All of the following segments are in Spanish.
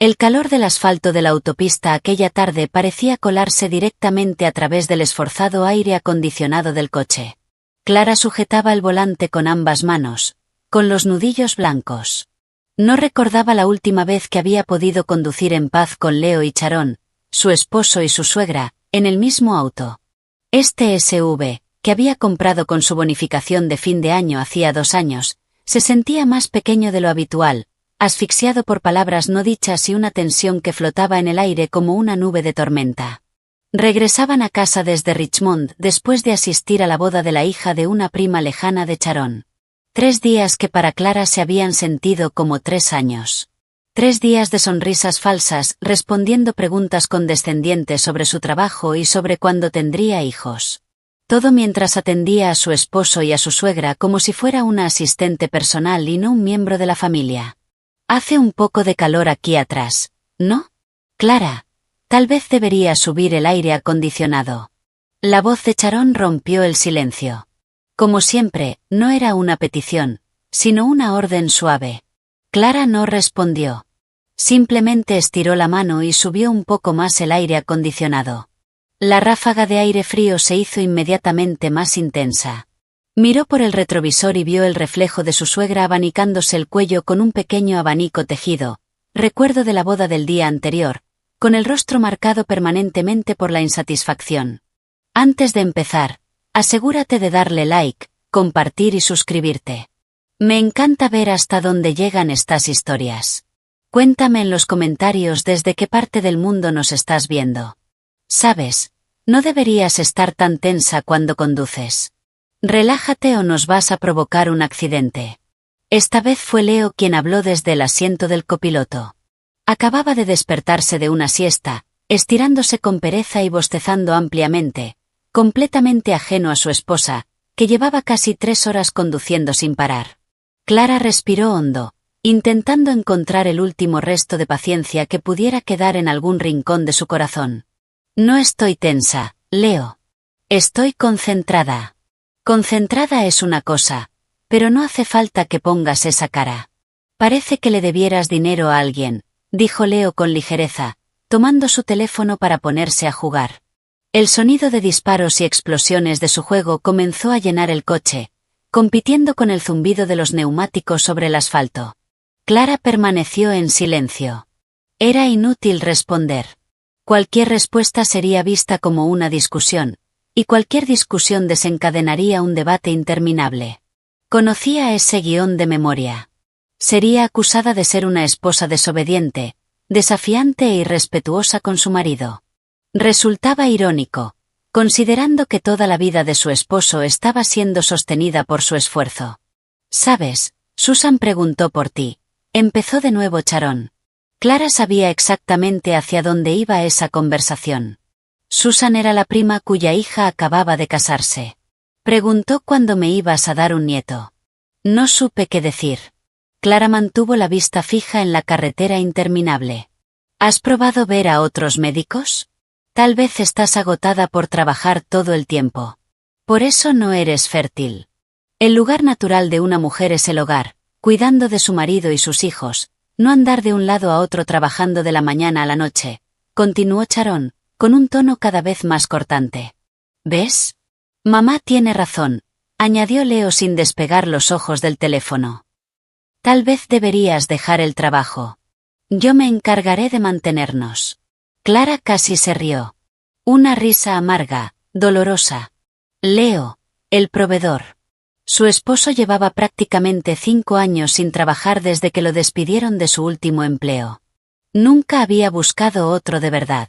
El calor del asfalto de la autopista aquella tarde parecía colarse directamente a través del esforzado aire acondicionado del coche. Clara sujetaba el volante con ambas manos, con los nudillos blancos. No recordaba la última vez que había podido conducir en paz con Leo y Sharon, su esposo y su suegra, en el mismo auto. Este SUV, que había comprado con su bonificación de fin de año hacía 2 años, se sentía más pequeño de lo habitual, asfixiado por palabras no dichas y una tensión que flotaba en el aire como una nube de tormenta. Regresaban a casa desde Richmond después de asistir a la boda de la hija de una prima lejana de Sharon. 3 días que para Clara se habían sentido como 3 años. 3 días de sonrisas falsas, respondiendo preguntas condescendientes sobre su trabajo y sobre cuándo tendría hijos. Todo mientras atendía a su esposo y a su suegra como si fuera una asistente personal y no un miembro de la familia. Hace un poco de calor aquí atrás, ¿no? Clara, tal vez debería subir el aire acondicionado. La voz de Sharon rompió el silencio. Como siempre, no era una petición, sino una orden suave. Clara no respondió. Simplemente estiró la mano y subió un poco más el aire acondicionado. La ráfaga de aire frío se hizo inmediatamente más intensa. Miró por el retrovisor y vio el reflejo de su suegra abanicándose el cuello con un pequeño abanico tejido, recuerdo de la boda del día anterior, con el rostro marcado permanentemente por la insatisfacción. Antes de empezar, asegúrate de darle like, compartir y suscribirte. Me encanta ver hasta dónde llegan estas historias. Cuéntame en los comentarios desde qué parte del mundo nos estás viendo. Sabes, no deberías estar tan tensa cuando conduces. Relájate o nos vas a provocar un accidente. Esta vez fue Leo quien habló desde el asiento del copiloto. Acababa de despertarse de una siesta, estirándose con pereza y bostezando ampliamente, completamente ajeno a su esposa, que llevaba casi 3 horas conduciendo sin parar. Clara respiró hondo, intentando encontrar el último resto de paciencia que pudiera quedar en algún rincón de su corazón. No estoy tensa, Leo. Estoy concentrada. Concentrada es una cosa, pero no hace falta que pongas esa cara. Parece que le debieras dinero a alguien, dijo Leo con ligereza, tomando su teléfono para ponerse a jugar. El sonido de disparos y explosiones de su juego comenzó a llenar el coche, compitiendo con el zumbido de los neumáticos sobre el asfalto. Clara permaneció en silencio. Era inútil responder. Cualquier respuesta sería vista como una discusión, y cualquier discusión desencadenaría un debate interminable. Conocía ese guión de memoria. Sería acusada de ser una esposa desobediente, desafiante e irrespetuosa con su marido. Resultaba irónico, considerando que toda la vida de su esposo estaba siendo sostenida por su esfuerzo. «¿Sabes? Susan preguntó por ti», empezó de nuevo Sharon. Clara sabía exactamente hacia dónde iba esa conversación. Susan era la prima cuya hija acababa de casarse. Preguntó cuándo me ibas a dar un nieto. No supe qué decir. Clara mantuvo la vista fija en la carretera interminable. ¿Has probado ver a otros médicos? Tal vez estás agotada por trabajar todo el tiempo. Por eso no eres fértil. El lugar natural de una mujer es el hogar, cuidando de su marido y sus hijos, no andar de un lado a otro trabajando de la mañana a la noche, continuó Sharon, con un tono cada vez más cortante. ¿Ves? Mamá tiene razón, añadió Leo sin despegar los ojos del teléfono. Tal vez deberías dejar el trabajo. Yo me encargaré de mantenernos. Clara casi se rió. Una risa amarga, dolorosa. Leo, el proveedor. Su esposo llevaba prácticamente 5 años sin trabajar desde que lo despidieron de su último empleo. Nunca había buscado otro de verdad.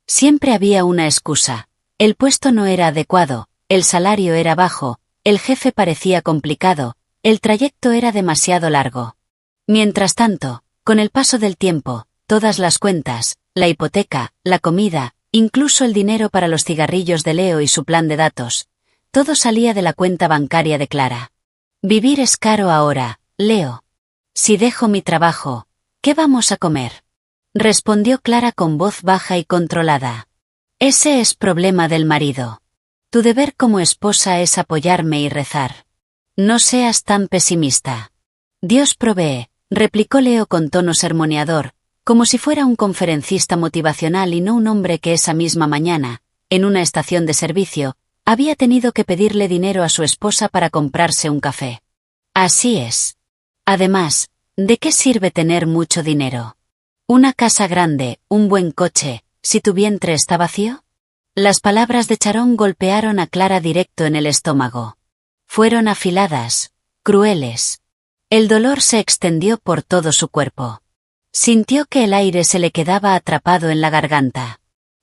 Siempre había una excusa. El puesto no era adecuado, el salario era bajo, el jefe parecía complicado, el trayecto era demasiado largo. Mientras tanto, con el paso del tiempo, todas las cuentas, la hipoteca, la comida, incluso el dinero para los cigarrillos de Leo y su plan de datos, todo salía de la cuenta bancaria de Clara. Vivir es caro ahora, Leo. Si dejo mi trabajo, ¿qué vamos a comer? Respondió Clara con voz baja y controlada. Ese es problema del marido. Tu deber como esposa es apoyarme y rezar. No seas tan pesimista. Dios provee, replicó Leo con tono sermoneador, como si fuera un conferencista motivacional y no un hombre que esa misma mañana, en una estación de servicio, había tenido que pedirle dinero a su esposa para comprarse un café. Así es. Además, ¿de qué sirve tener mucho dinero? Una casa grande, un buen coche, si tu vientre está vacío. Las palabras de Sharon golpearon a Clara directo en el estómago. Fueron afiladas, crueles. El dolor se extendió por todo su cuerpo. Sintió que el aire se le quedaba atrapado en la garganta.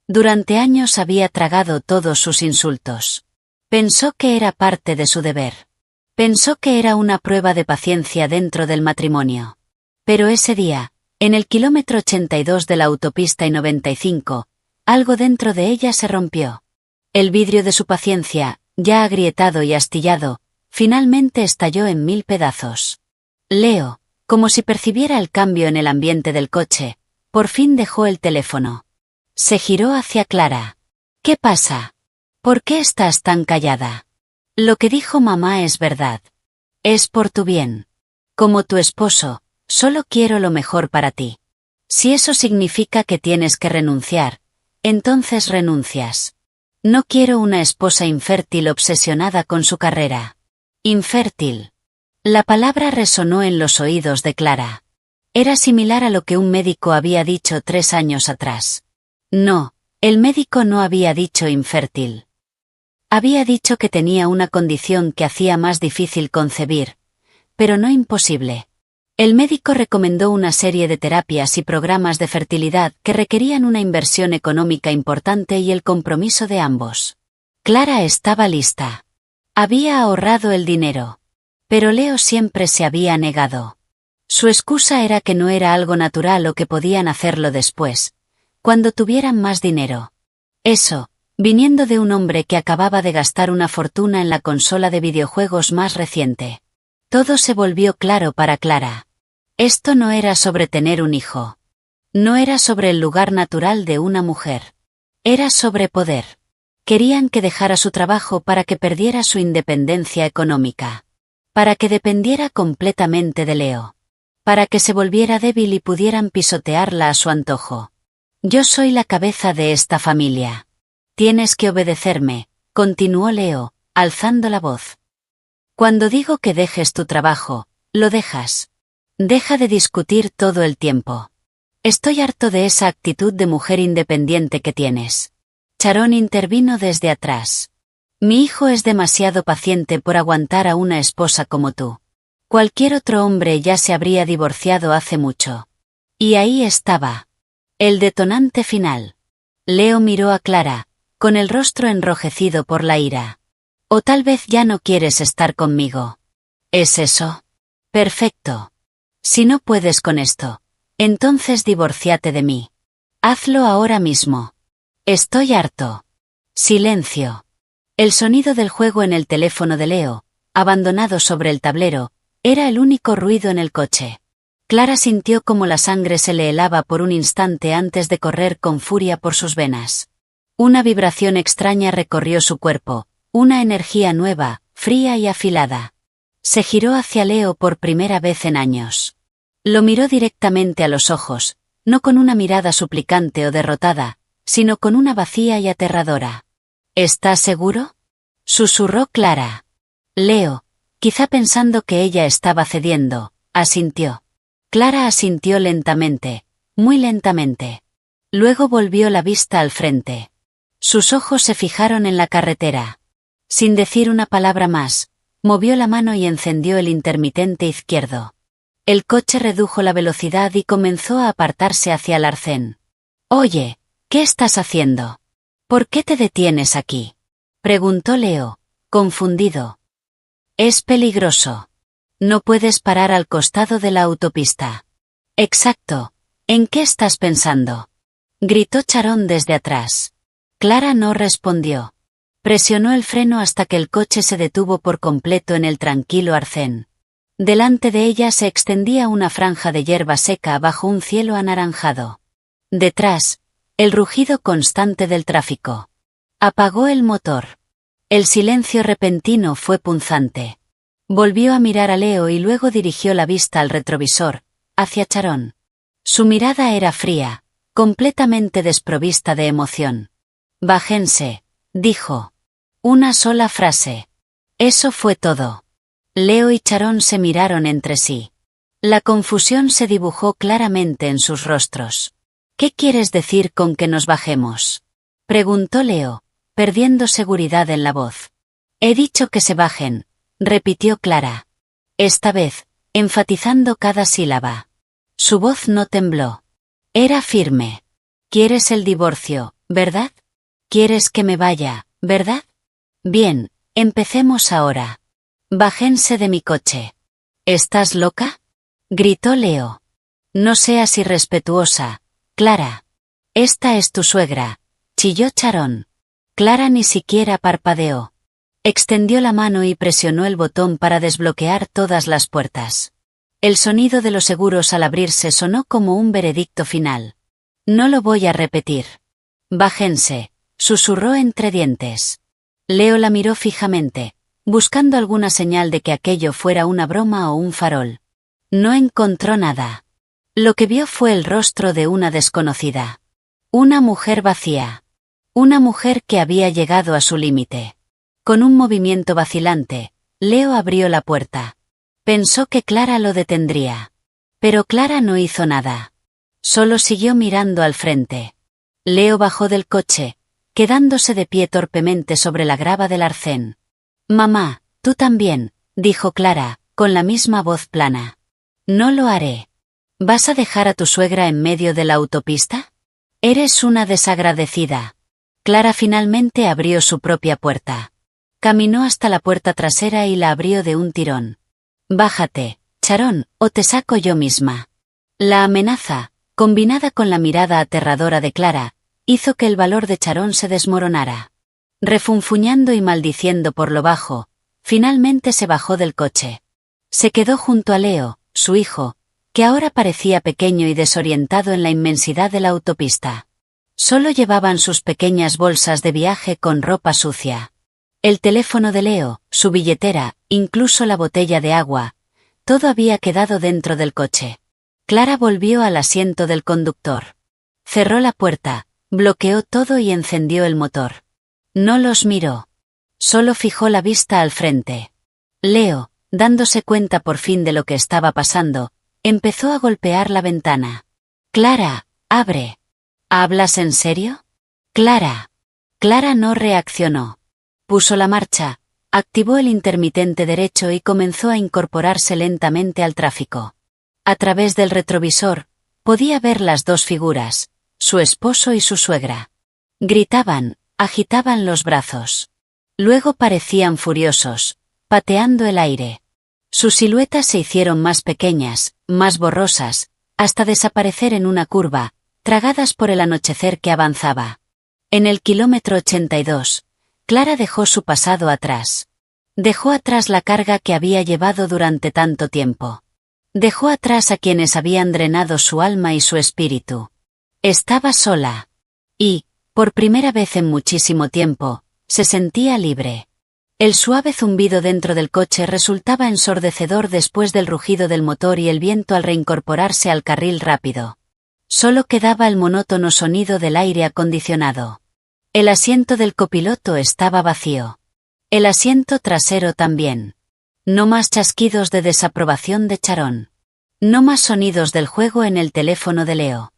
Durante años había tragado todos sus insultos. Pensó que era parte de su deber. Pensó que era una prueba de paciencia dentro del matrimonio. Pero ese día, en el kilómetro 82 de la autopista y 95, algo dentro de ella se rompió. El vidrio de su paciencia, ya agrietado y astillado, finalmente estalló en 1000 pedazos. Leo, como si percibiera el cambio en el ambiente del coche, por fin dejó el teléfono. Se giró hacia Clara. ¿Qué pasa? ¿Por qué estás tan callada? Lo que dijo mamá es verdad. Es por tu bien. Como tu esposo, solo quiero lo mejor para ti. Si eso significa que tienes que renunciar, entonces renuncias. No quiero una esposa infértil obsesionada con su carrera. Infértil. La palabra resonó en los oídos de Clara. Era similar a lo que un médico había dicho 3 años atrás. No, el médico no había dicho infértil. Había dicho que tenía una condición que hacía más difícil concebir, pero no imposible. El médico recomendó una serie de terapias y programas de fertilidad que requerían una inversión económica importante y el compromiso de ambos. Clara estaba lista. Había ahorrado el dinero. Pero Leo siempre se había negado. Su excusa era que no era algo natural o que podían hacerlo después, cuando tuvieran más dinero. Eso, viniendo de un hombre que acababa de gastar una fortuna en la consola de videojuegos más reciente. Todo se volvió claro para Clara. Esto no era sobre tener un hijo. No era sobre el lugar natural de una mujer. Era sobre poder. Querían que dejara su trabajo para que perdiera su independencia económica. Para que dependiera completamente de Leo. Para que se volviera débil y pudieran pisotearla a su antojo. Yo soy la cabeza de esta familia. Tienes que obedecerme, continuó Leo, alzando la voz. Cuando digo que dejes tu trabajo, lo dejas. Deja de discutir todo el tiempo. Estoy harto de esa actitud de mujer independiente que tienes. Sharon intervino desde atrás. Mi hijo es demasiado paciente por aguantar a una esposa como tú. Cualquier otro hombre ya se habría divorciado hace mucho. Y ahí estaba. El detonante final. Leo miró a Clara, con el rostro enrojecido por la ira. O tal vez ya no quieres estar conmigo. ¿Es eso? Perfecto. Si no puedes con esto, entonces divórciate de mí. Hazlo ahora mismo. Estoy harto. Silencio. El sonido del juego en el teléfono de Leo, abandonado sobre el tablero, era el único ruido en el coche. Clara sintió como la sangre se le helaba por un instante antes de correr con furia por sus venas. Una vibración extraña recorrió su cuerpo, una energía nueva, fría y afilada. Se giró hacia Leo por primera vez en años. Lo miró directamente a los ojos, no con una mirada suplicante o derrotada, sino con una vacía y aterradora. ¿Estás seguro? Susurró Clara. Leo, quizá pensando que ella estaba cediendo, asintió. Clara asintió lentamente, muy lentamente. Luego volvió la vista al frente. Sus ojos se fijaron en la carretera. Sin decir una palabra más, movió la mano y encendió el intermitente izquierdo. El coche redujo la velocidad y comenzó a apartarse hacia el arcén. Oye, ¿qué estás haciendo? ¿Por qué te detienes aquí? Preguntó Leo, confundido. Es peligroso. No puedes parar al costado de la autopista. Exacto. ¿En qué estás pensando? Gritó Sharon desde atrás. Clara no respondió. Presionó el freno hasta que el coche se detuvo por completo en el tranquilo arcén. Delante de ella se extendía una franja de hierba seca bajo un cielo anaranjado. Detrás, el rugido constante del tráfico. Apagó el motor. El silencio repentino fue punzante. Volvió a mirar a Leo y luego dirigió la vista al retrovisor, hacia Sharon. Su mirada era fría, completamente desprovista de emoción. Bájense, dijo. Una sola frase. Eso fue todo. Leo y Sharon se miraron entre sí. La confusión se dibujó claramente en sus rostros. ¿Qué quieres decir con que nos bajemos?, preguntó Leo, perdiendo seguridad en la voz. He dicho que se bajen, repitió Clara. Esta vez, enfatizando cada sílaba. Su voz no tembló. Era firme. ¿Quieres el divorcio, verdad? ¿Quieres que me vaya, verdad? Bien, empecemos ahora. Bájense de mi coche. ¿Estás loca?, gritó Leo. No seas irrespetuosa, Clara. Esta es tu suegra, chilló Sharon. Clara ni siquiera parpadeó. Extendió la mano y presionó el botón para desbloquear todas las puertas. El sonido de los seguros al abrirse sonó como un veredicto final. No lo voy a repetir. Bájense, susurró entre dientes. Leo la miró fijamente, buscando alguna señal de que aquello fuera una broma o un farol. No encontró nada. Lo que vio fue el rostro de una desconocida. Una mujer vacía. Una mujer que había llegado a su límite. Con un movimiento vacilante, Leo abrió la puerta. Pensó que Clara lo detendría. Pero Clara no hizo nada. Solo siguió mirando al frente. Leo bajó del coche, quedándose de pie torpemente sobre la grava del arcén. Mamá, tú también, dijo Clara, con la misma voz plana. No lo haré. ¿Vas a dejar a tu suegra en medio de la autopista? Eres una desagradecida. Clara finalmente abrió su propia puerta. Caminó hasta la puerta trasera y la abrió de un tirón. Bájate, Sharon, o te saco yo misma. La amenaza, combinada con la mirada aterradora de Clara, hizo que el valor de Sharon se desmoronara. Refunfuñando y maldiciendo por lo bajo, finalmente se bajó del coche. Se quedó junto a Leo, su hijo, que ahora parecía pequeño y desorientado en la inmensidad de la autopista. Solo llevaban sus pequeñas bolsas de viaje con ropa sucia. El teléfono de Leo, su billetera, incluso la botella de agua, todo había quedado dentro del coche. Clara volvió al asiento del conductor. Cerró la puerta, bloqueó todo y encendió el motor. No los miró. Solo fijó la vista al frente. Leo, dándose cuenta por fin de lo que estaba pasando, empezó a golpear la ventana. Clara, abre. ¿Hablas en serio? Clara. Clara no reaccionó. Puso la marcha, activó el intermitente derecho y comenzó a incorporarse lentamente al tráfico. A través del retrovisor, podía ver las dos figuras, su esposo y su suegra. Gritaban, agitaban los brazos. Luego parecían furiosos, pateando el aire. Sus siluetas se hicieron más pequeñas, más borrosas, hasta desaparecer en una curva, tragadas por el anochecer que avanzaba. En el kilómetro 82, Clara dejó su pasado atrás. Dejó atrás la carga que había llevado durante tanto tiempo. Dejó atrás a quienes habían drenado su alma y su espíritu. Estaba sola. Y, por primera vez en muchísimo tiempo, se sentía libre. El suave zumbido dentro del coche resultaba ensordecedor después del rugido del motor y el viento al reincorporarse al carril rápido. Solo quedaba el monótono sonido del aire acondicionado. El asiento del copiloto estaba vacío. El asiento trasero también. No más chasquidos de desaprobación de Sharon. No más sonidos del juego en el teléfono de Leo.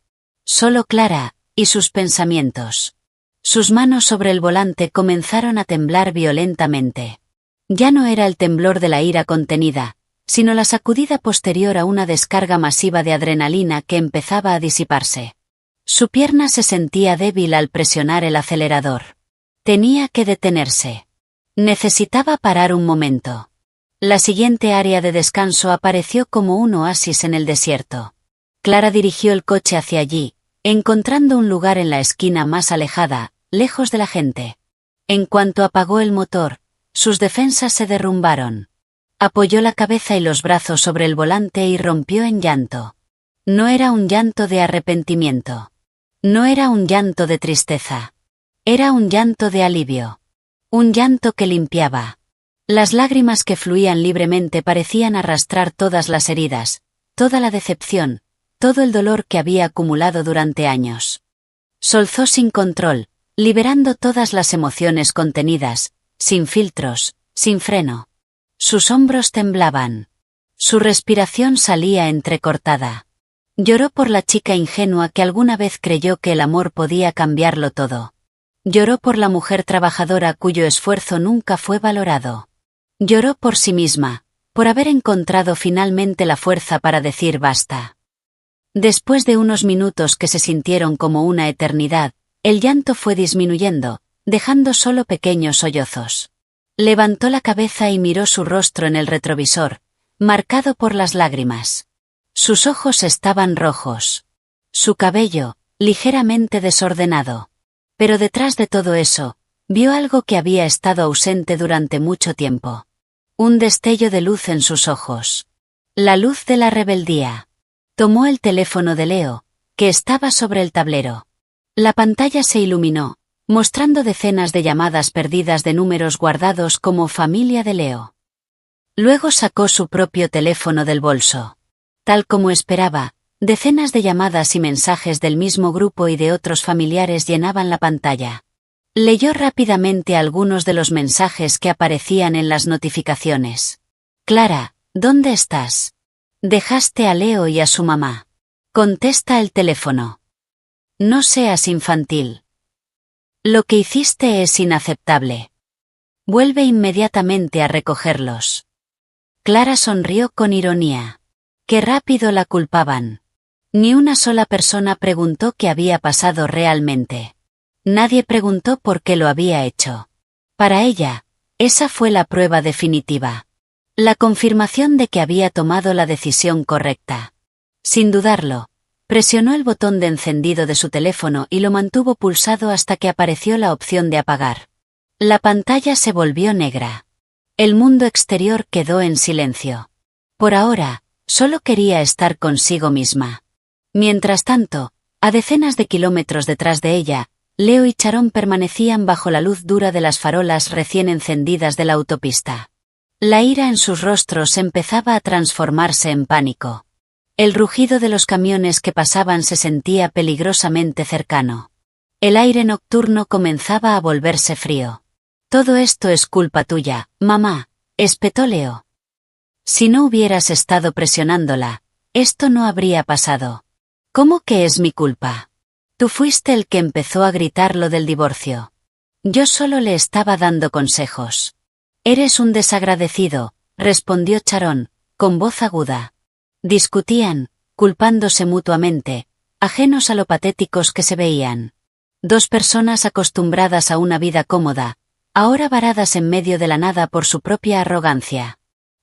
Solo Clara, y sus pensamientos. Sus manos sobre el volante comenzaron a temblar violentamente. Ya no era el temblor de la ira contenida, sino la sacudida posterior a una descarga masiva de adrenalina que empezaba a disiparse. Su pierna se sentía débil al presionar el acelerador. Tenía que detenerse. Necesitaba parar un momento. La siguiente área de descanso apareció como un oasis en el desierto. Clara dirigió el coche hacia allí, encontrando un lugar en la esquina más alejada, lejos de la gente. En cuanto apagó el motor, sus defensas se derrumbaron. Apoyó la cabeza y los brazos sobre el volante y rompió en llanto. No era un llanto de arrepentimiento. No era un llanto de tristeza. Era un llanto de alivio. Un llanto que limpiaba. Las lágrimas que fluían libremente parecían arrastrar todas las heridas, toda la decepción, todo el dolor que había acumulado durante años. Solzó sin control, liberando todas las emociones contenidas, sin filtros, sin freno. Sus hombros temblaban. Su respiración salía entrecortada. Lloró por la chica ingenua que alguna vez creyó que el amor podía cambiarlo todo. Lloró por la mujer trabajadora cuyo esfuerzo nunca fue valorado. Lloró por sí misma, por haber encontrado finalmente la fuerza para decir basta. Después de unos minutos que se sintieron como una eternidad, el llanto fue disminuyendo, dejando solo pequeños sollozos. Levantó la cabeza y miró su rostro en el retrovisor, marcado por las lágrimas. Sus ojos estaban rojos. Su cabello, ligeramente desordenado. Pero detrás de todo eso, vio algo que había estado ausente durante mucho tiempo. Un destello de luz en sus ojos. La luz de la rebeldía. Tomó el teléfono de Leo, que estaba sobre el tablero. La pantalla se iluminó, mostrando decenas de llamadas perdidas de números guardados como familia de Leo. Luego sacó su propio teléfono del bolso. Tal como esperaba, decenas de llamadas y mensajes del mismo grupo y de otros familiares llenaban la pantalla. Leyó rápidamente algunos de los mensajes que aparecían en las notificaciones. Clara, ¿dónde estás? Dejaste a Leo y a su mamá. Contesta el teléfono. No seas infantil. Lo que hiciste es inaceptable. Vuelve inmediatamente a recogerlos. Clara sonrió con ironía. Qué rápido la culpaban. Ni una sola persona preguntó qué había pasado realmente. Nadie preguntó por qué lo había hecho. Para ella, esa fue la prueba definitiva. La confirmación de que había tomado la decisión correcta. Sin dudarlo, presionó el botón de encendido de su teléfono y lo mantuvo pulsado hasta que apareció la opción de apagar. La pantalla se volvió negra. El mundo exterior quedó en silencio. Por ahora, solo quería estar consigo misma. Mientras tanto, a decenas de kilómetros detrás de ella, Leo y Sharon permanecían bajo la luz dura de las farolas recién encendidas de la autopista. La ira en sus rostros empezaba a transformarse en pánico. El rugido de los camiones que pasaban se sentía peligrosamente cercano. El aire nocturno comenzaba a volverse frío. Todo esto es culpa tuya, mamá, espetó Leo. Si no hubieras estado presionándola, esto no habría pasado. ¿Cómo que es mi culpa? Tú fuiste el que empezó a gritar lo del divorcio. Yo solo le estaba dando consejos. Eres un desagradecido, respondió Sharon, con voz aguda. Discutían, culpándose mutuamente, ajenos a lo patéticos que se veían. Dos personas acostumbradas a una vida cómoda, ahora varadas en medio de la nada por su propia arrogancia.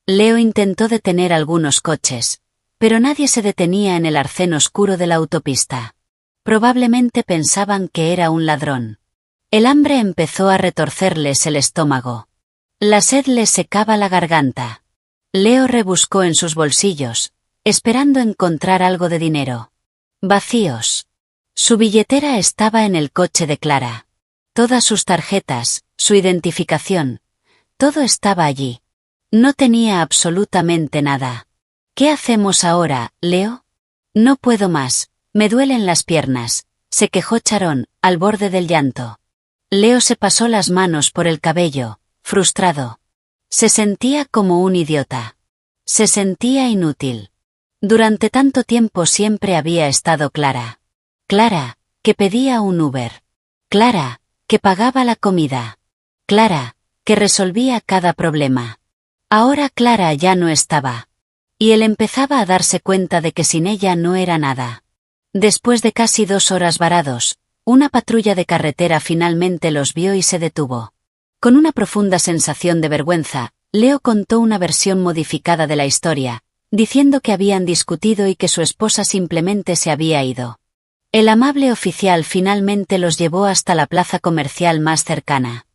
Leo intentó detener algunos coches, pero nadie se detenía en el arcén oscuro de la autopista. Probablemente pensaban que era un ladrón. El hambre empezó a retorcerles el estómago. La sed les secaba la garganta. Leo rebuscó en sus bolsillos, esperando encontrar algo de dinero. Vacíos. Su billetera estaba en el coche de Clara. Todas sus tarjetas, su identificación, todo estaba allí. No tenía absolutamente nada. ¿Qué hacemos ahora, Leo? No puedo más, me duelen las piernas, se quejó Sharon, al borde del llanto. Leo se pasó las manos por el cabello, frustrado. Se sentía como un idiota. Se sentía inútil. Durante tanto tiempo siempre había estado Clara. Clara, que pedía un Uber. Clara, que pagaba la comida. Clara, que resolvía cada problema. Ahora Clara ya no estaba. Y él empezaba a darse cuenta de que sin ella no era nada. Después de casi 2 horas varados, una patrulla de carretera finalmente los vio y se detuvo. Con una profunda sensación de vergüenza, Leo contó una versión modificada de la historia, diciendo que habían discutido y que su esposa simplemente se había ido. El amable oficial finalmente los llevó hasta la plaza comercial más cercana.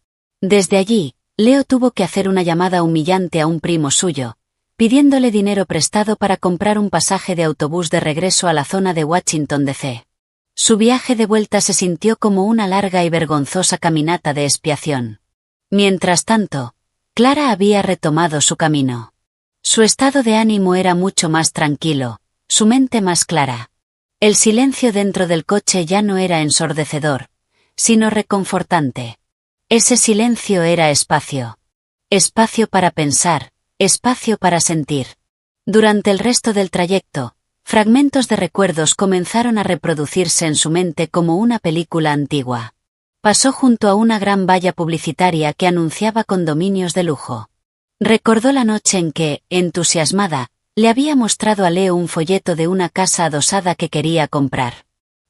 Desde allí, Leo tuvo que hacer una llamada humillante a un primo suyo, pidiéndole dinero prestado para comprar un pasaje de autobús de regreso a la zona de Washington, D.C. Su viaje de vuelta se sintió como una larga y vergonzosa caminata de expiación. Mientras tanto, Clara había retomado su camino. Su estado de ánimo era mucho más tranquilo, su mente más clara. El silencio dentro del coche ya no era ensordecedor, sino reconfortante. Ese silencio era espacio. Espacio para pensar, espacio para sentir. Durante el resto del trayecto, fragmentos de recuerdos comenzaron a reproducirse en su mente como una película antigua. Pasó junto a una gran valla publicitaria que anunciaba condominios de lujo. Recordó la noche en que, entusiasmada, le había mostrado a Leo un folleto de una casa adosada que quería comprar.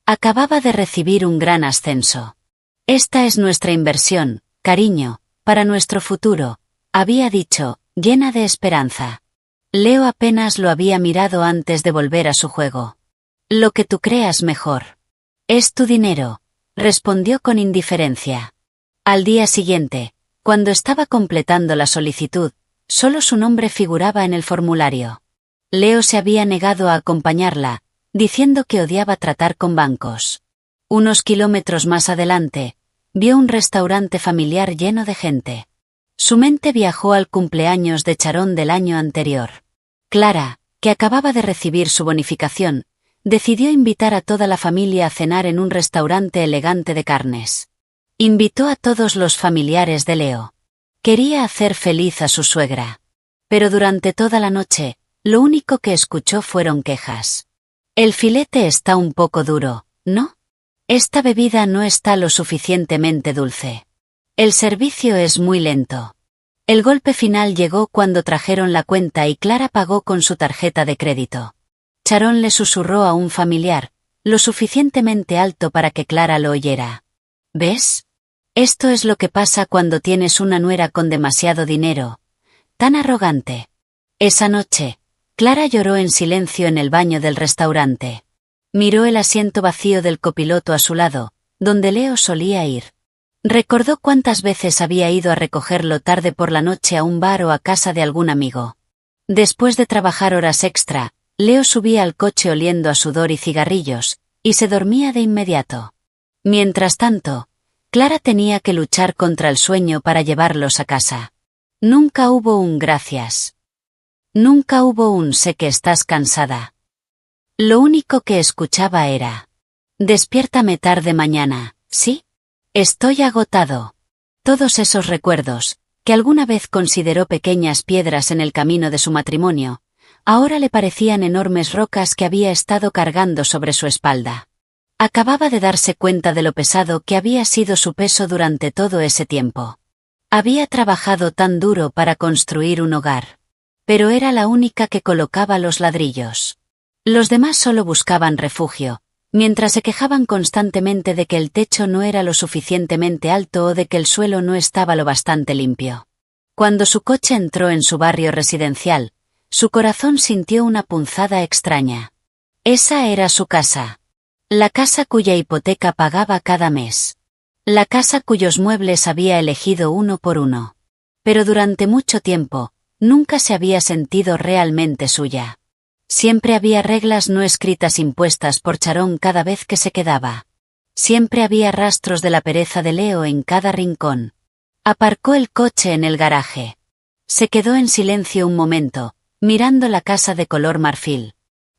Acababa de recibir un gran ascenso. Esta es nuestra inversión, cariño, para nuestro futuro, había dicho, llena de esperanza. Leo apenas lo había mirado antes de volver a su juego. Lo que tú creas mejor. Es tu dinero, respondió con indiferencia. Al día siguiente, cuando estaba completando la solicitud, solo su nombre figuraba en el formulario. Leo se había negado a acompañarla, diciendo que odiaba tratar con bancos. Unos kilómetros más adelante, vio un restaurante familiar lleno de gente. Su mente viajó al cumpleaños de Charón del año anterior. Clara, que acababa de recibir su bonificación, decidió invitar a toda la familia a cenar en un restaurante elegante de carnes. Invitó a todos los familiares de Leo. Quería hacer feliz a su suegra. Pero durante toda la noche, lo único que escuchó fueron quejas. El filete está un poco duro, ¿no? Esta bebida no está lo suficientemente dulce. El servicio es muy lento. El golpe final llegó cuando trajeron la cuenta y Clara pagó con su tarjeta de crédito. Charón le susurró a un familiar, lo suficientemente alto para que Clara lo oyera. ¿Ves? Esto es lo que pasa cuando tienes una nuera con demasiado dinero. Tan arrogante. Esa noche, Clara lloró en silencio en el baño del restaurante. Miró el asiento vacío del copiloto a su lado, donde Leo solía ir. Recordó cuántas veces había ido a recogerlo tarde por la noche a un bar o a casa de algún amigo. Después de trabajar horas extra, Leo subía al coche oliendo a sudor y cigarrillos, y se dormía de inmediato. Mientras tanto, Clara tenía que luchar contra el sueño para llevarlos a casa. Nunca hubo un gracias. Nunca hubo un sé que estás cansada. Lo único que escuchaba era: despiértame tarde mañana, ¿sí? Estoy agotado. Todos esos recuerdos, que alguna vez consideró pequeñas piedras en el camino de su matrimonio, ahora le parecían enormes rocas que había estado cargando sobre su espalda. Acababa de darse cuenta de lo pesado que había sido su peso durante todo ese tiempo. Había trabajado tan duro para construir un hogar. Pero era la única que colocaba los ladrillos. Los demás solo buscaban refugio, mientras se quejaban constantemente de que el techo no era lo suficientemente alto o de que el suelo no estaba lo bastante limpio. Cuando su coche entró en su barrio residencial, su corazón sintió una punzada extraña. Esa era su casa. La casa cuya hipoteca pagaba cada mes. La casa cuyos muebles había elegido uno por uno. Pero durante mucho tiempo, nunca se había sentido realmente suya. Siempre había reglas no escritas impuestas por Charón cada vez que se quedaba. Siempre había rastros de la pereza de Leo en cada rincón. Aparcó el coche en el garaje. Se quedó en silencio un momento, mirando la casa de color marfil.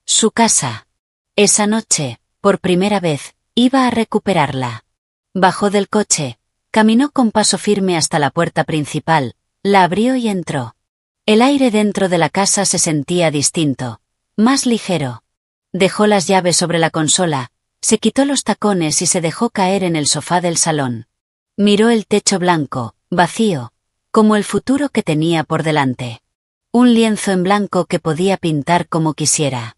Su casa. Esa noche, por primera vez, iba a recuperarla. Bajó del coche, caminó con paso firme hasta la puerta principal, la abrió y entró. El aire dentro de la casa se sentía distinto, más ligero. Dejó las llaves sobre la consola, se quitó los tacones y se dejó caer en el sofá del salón. Miró el techo blanco, vacío, como el futuro que tenía por delante. Un lienzo en blanco que podía pintar como quisiera.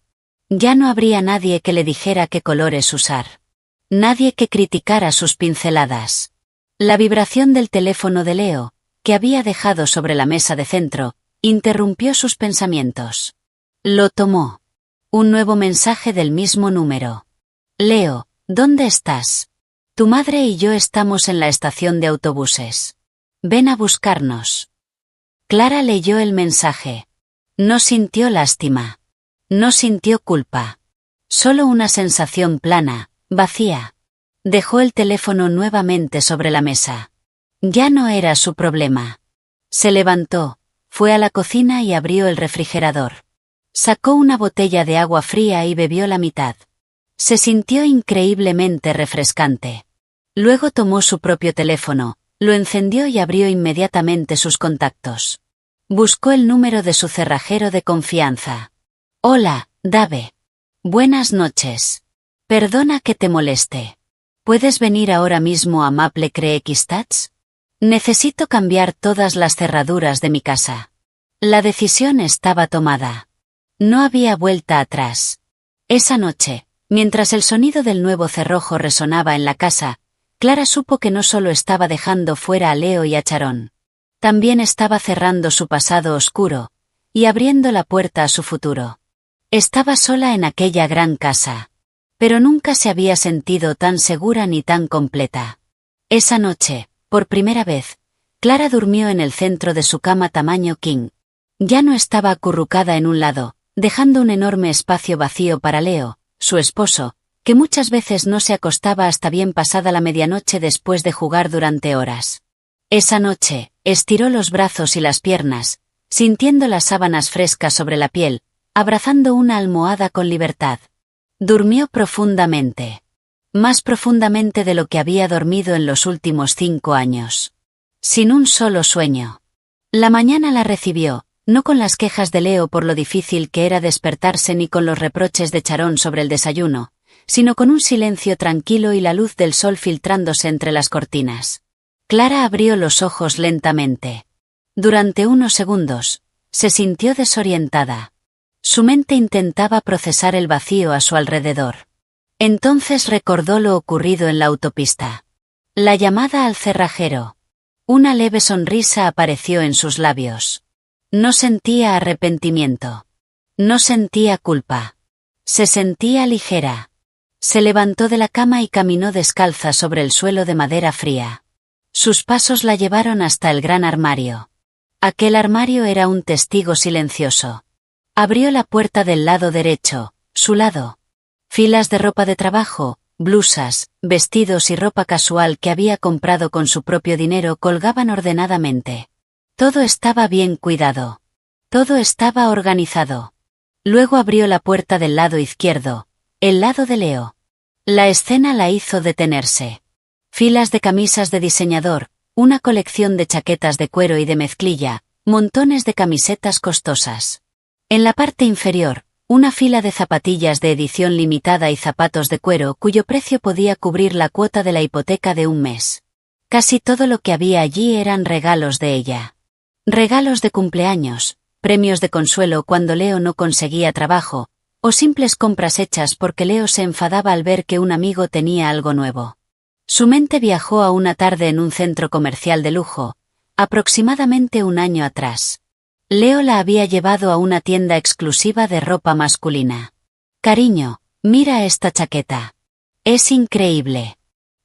Ya no habría nadie que le dijera qué colores usar. Nadie que criticara sus pinceladas. La vibración del teléfono de Leo, que había dejado sobre la mesa de centro, interrumpió sus pensamientos. Lo tomó. Un nuevo mensaje del mismo número. Leo, ¿dónde estás? Tu madre y yo estamos en la estación de autobuses. Ven a buscarnos. Clara leyó el mensaje. No sintió lástima. No sintió culpa. Solo una sensación plana, vacía. Dejó el teléfono nuevamente sobre la mesa. Ya no era su problema. Se levantó, fue a la cocina y abrió el refrigerador. Sacó una botella de agua fría y bebió la mitad. Se sintió increíblemente refrescante. Luego tomó su propio teléfono, lo encendió y abrió inmediatamente sus contactos. Buscó el número de su cerrajero de confianza. Hola, Dave. Buenas noches. Perdona que te moleste. ¿Puedes venir ahora mismo a Maple Creek Estates? Necesito cambiar todas las cerraduras de mi casa. La decisión estaba tomada. No había vuelta atrás. Esa noche, mientras el sonido del nuevo cerrojo resonaba en la casa, Clara supo que no solo estaba dejando fuera a Leo y a Sharon. También estaba cerrando su pasado oscuro y abriendo la puerta a su futuro. Estaba sola en aquella gran casa. Pero nunca se había sentido tan segura ni tan completa. Esa noche, por primera vez, Clara durmió en el centro de su cama tamaño king. Ya no estaba acurrucada en un lado, dejando un enorme espacio vacío para Leo, su esposo, que muchas veces no se acostaba hasta bien pasada la medianoche después de jugar durante horas. Esa noche, estiró los brazos y las piernas, sintiendo las sábanas frescas sobre la piel, abrazando una almohada con libertad. Durmió profundamente. Más profundamente de lo que había dormido en los últimos 5 años. Sin un solo sueño. La mañana la recibió, no con las quejas de Leo por lo difícil que era despertarse ni con los reproches de Sharon sobre el desayuno, sino con un silencio tranquilo y la luz del sol filtrándose entre las cortinas. Clara abrió los ojos lentamente. Durante unos segundos, se sintió desorientada. Su mente intentaba procesar el vacío a su alrededor. Entonces recordó lo ocurrido en la autopista. La llamada al cerrajero. Una leve sonrisa apareció en sus labios. No sentía arrepentimiento. No sentía culpa. Se sentía ligera. Se levantó de la cama y caminó descalza sobre el suelo de madera fría. Sus pasos la llevaron hasta el gran armario. Aquel armario era un testigo silencioso. Abrió la puerta del lado derecho, su lado. Filas de ropa de trabajo, blusas, vestidos y ropa casual que había comprado con su propio dinero colgaban ordenadamente. Todo estaba bien cuidado. Todo estaba organizado. Luego abrió la puerta del lado izquierdo, el lado de Leo. La escena la hizo detenerse. Filas de camisas de diseñador, una colección de chaquetas de cuero y de mezclilla, montones de camisetas costosas. En la parte inferior, una fila de zapatillas de edición limitada y zapatos de cuero cuyo precio podía cubrir la cuota de la hipoteca de un mes. Casi todo lo que había allí eran regalos de ella. Regalos de cumpleaños, premios de consuelo cuando Leo no conseguía trabajo, o simples compras hechas porque Leo se enfadaba al ver que un amigo tenía algo nuevo. Su mente viajó a una tarde en un centro comercial de lujo, aproximadamente un año atrás. Leo la había llevado a una tienda exclusiva de ropa masculina. Cariño, mira esta chaqueta. Es increíble.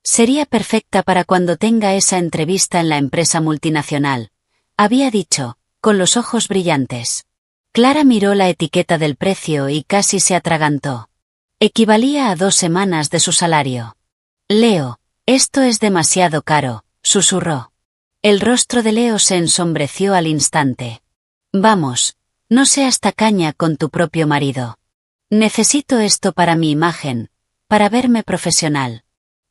Sería perfecta para cuando tenga esa entrevista en la empresa multinacional, había dicho, con los ojos brillantes. Clara miró la etiqueta del precio y casi se atragantó. Equivalía a 2 semanas de su salario. Leo, esto es demasiado caro, susurró. El rostro de Leo se ensombreció al instante. Vamos, no seas tacaña con tu propio marido. Necesito esto para mi imagen, para verme profesional.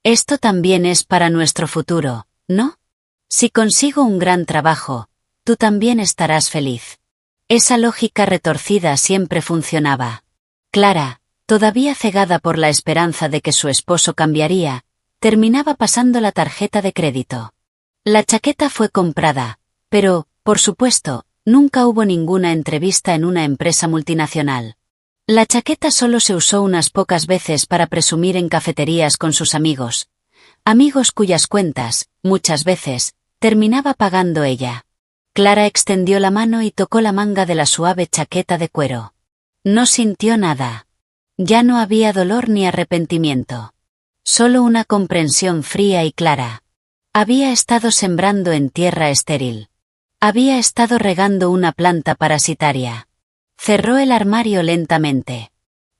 Esto también es para nuestro futuro, ¿no? Si consigo un gran trabajo, tú también estarás feliz. Esa lógica retorcida siempre funcionaba. Clara, todavía cegada por la esperanza de que su esposo cambiaría, terminaba pasando la tarjeta de crédito. La chaqueta fue comprada, pero, por supuesto, nunca hubo ninguna entrevista en una empresa multinacional. La chaqueta solo se usó unas pocas veces para presumir en cafeterías con sus amigos. Amigos cuyas cuentas, muchas veces, terminaba pagando ella. Clara extendió la mano y tocó la manga de la suave chaqueta de cuero. No sintió nada. Ya no había dolor ni arrepentimiento. Solo una comprensión fría y clara. Había estado sembrando en tierra estéril. Había estado regando una planta parasitaria. Cerró el armario lentamente.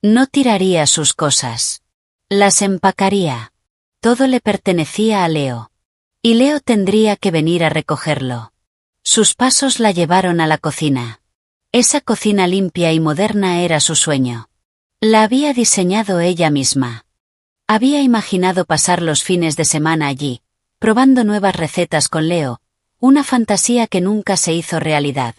No tiraría sus cosas. Las empacaría. Todo le pertenecía a Leo. Y Leo tendría que venir a recogerlo. Sus pasos la llevaron a la cocina. Esa cocina limpia y moderna era su sueño. La había diseñado ella misma. Había imaginado pasar los fines de semana allí, probando nuevas recetas con Leo, una fantasía que nunca se hizo realidad.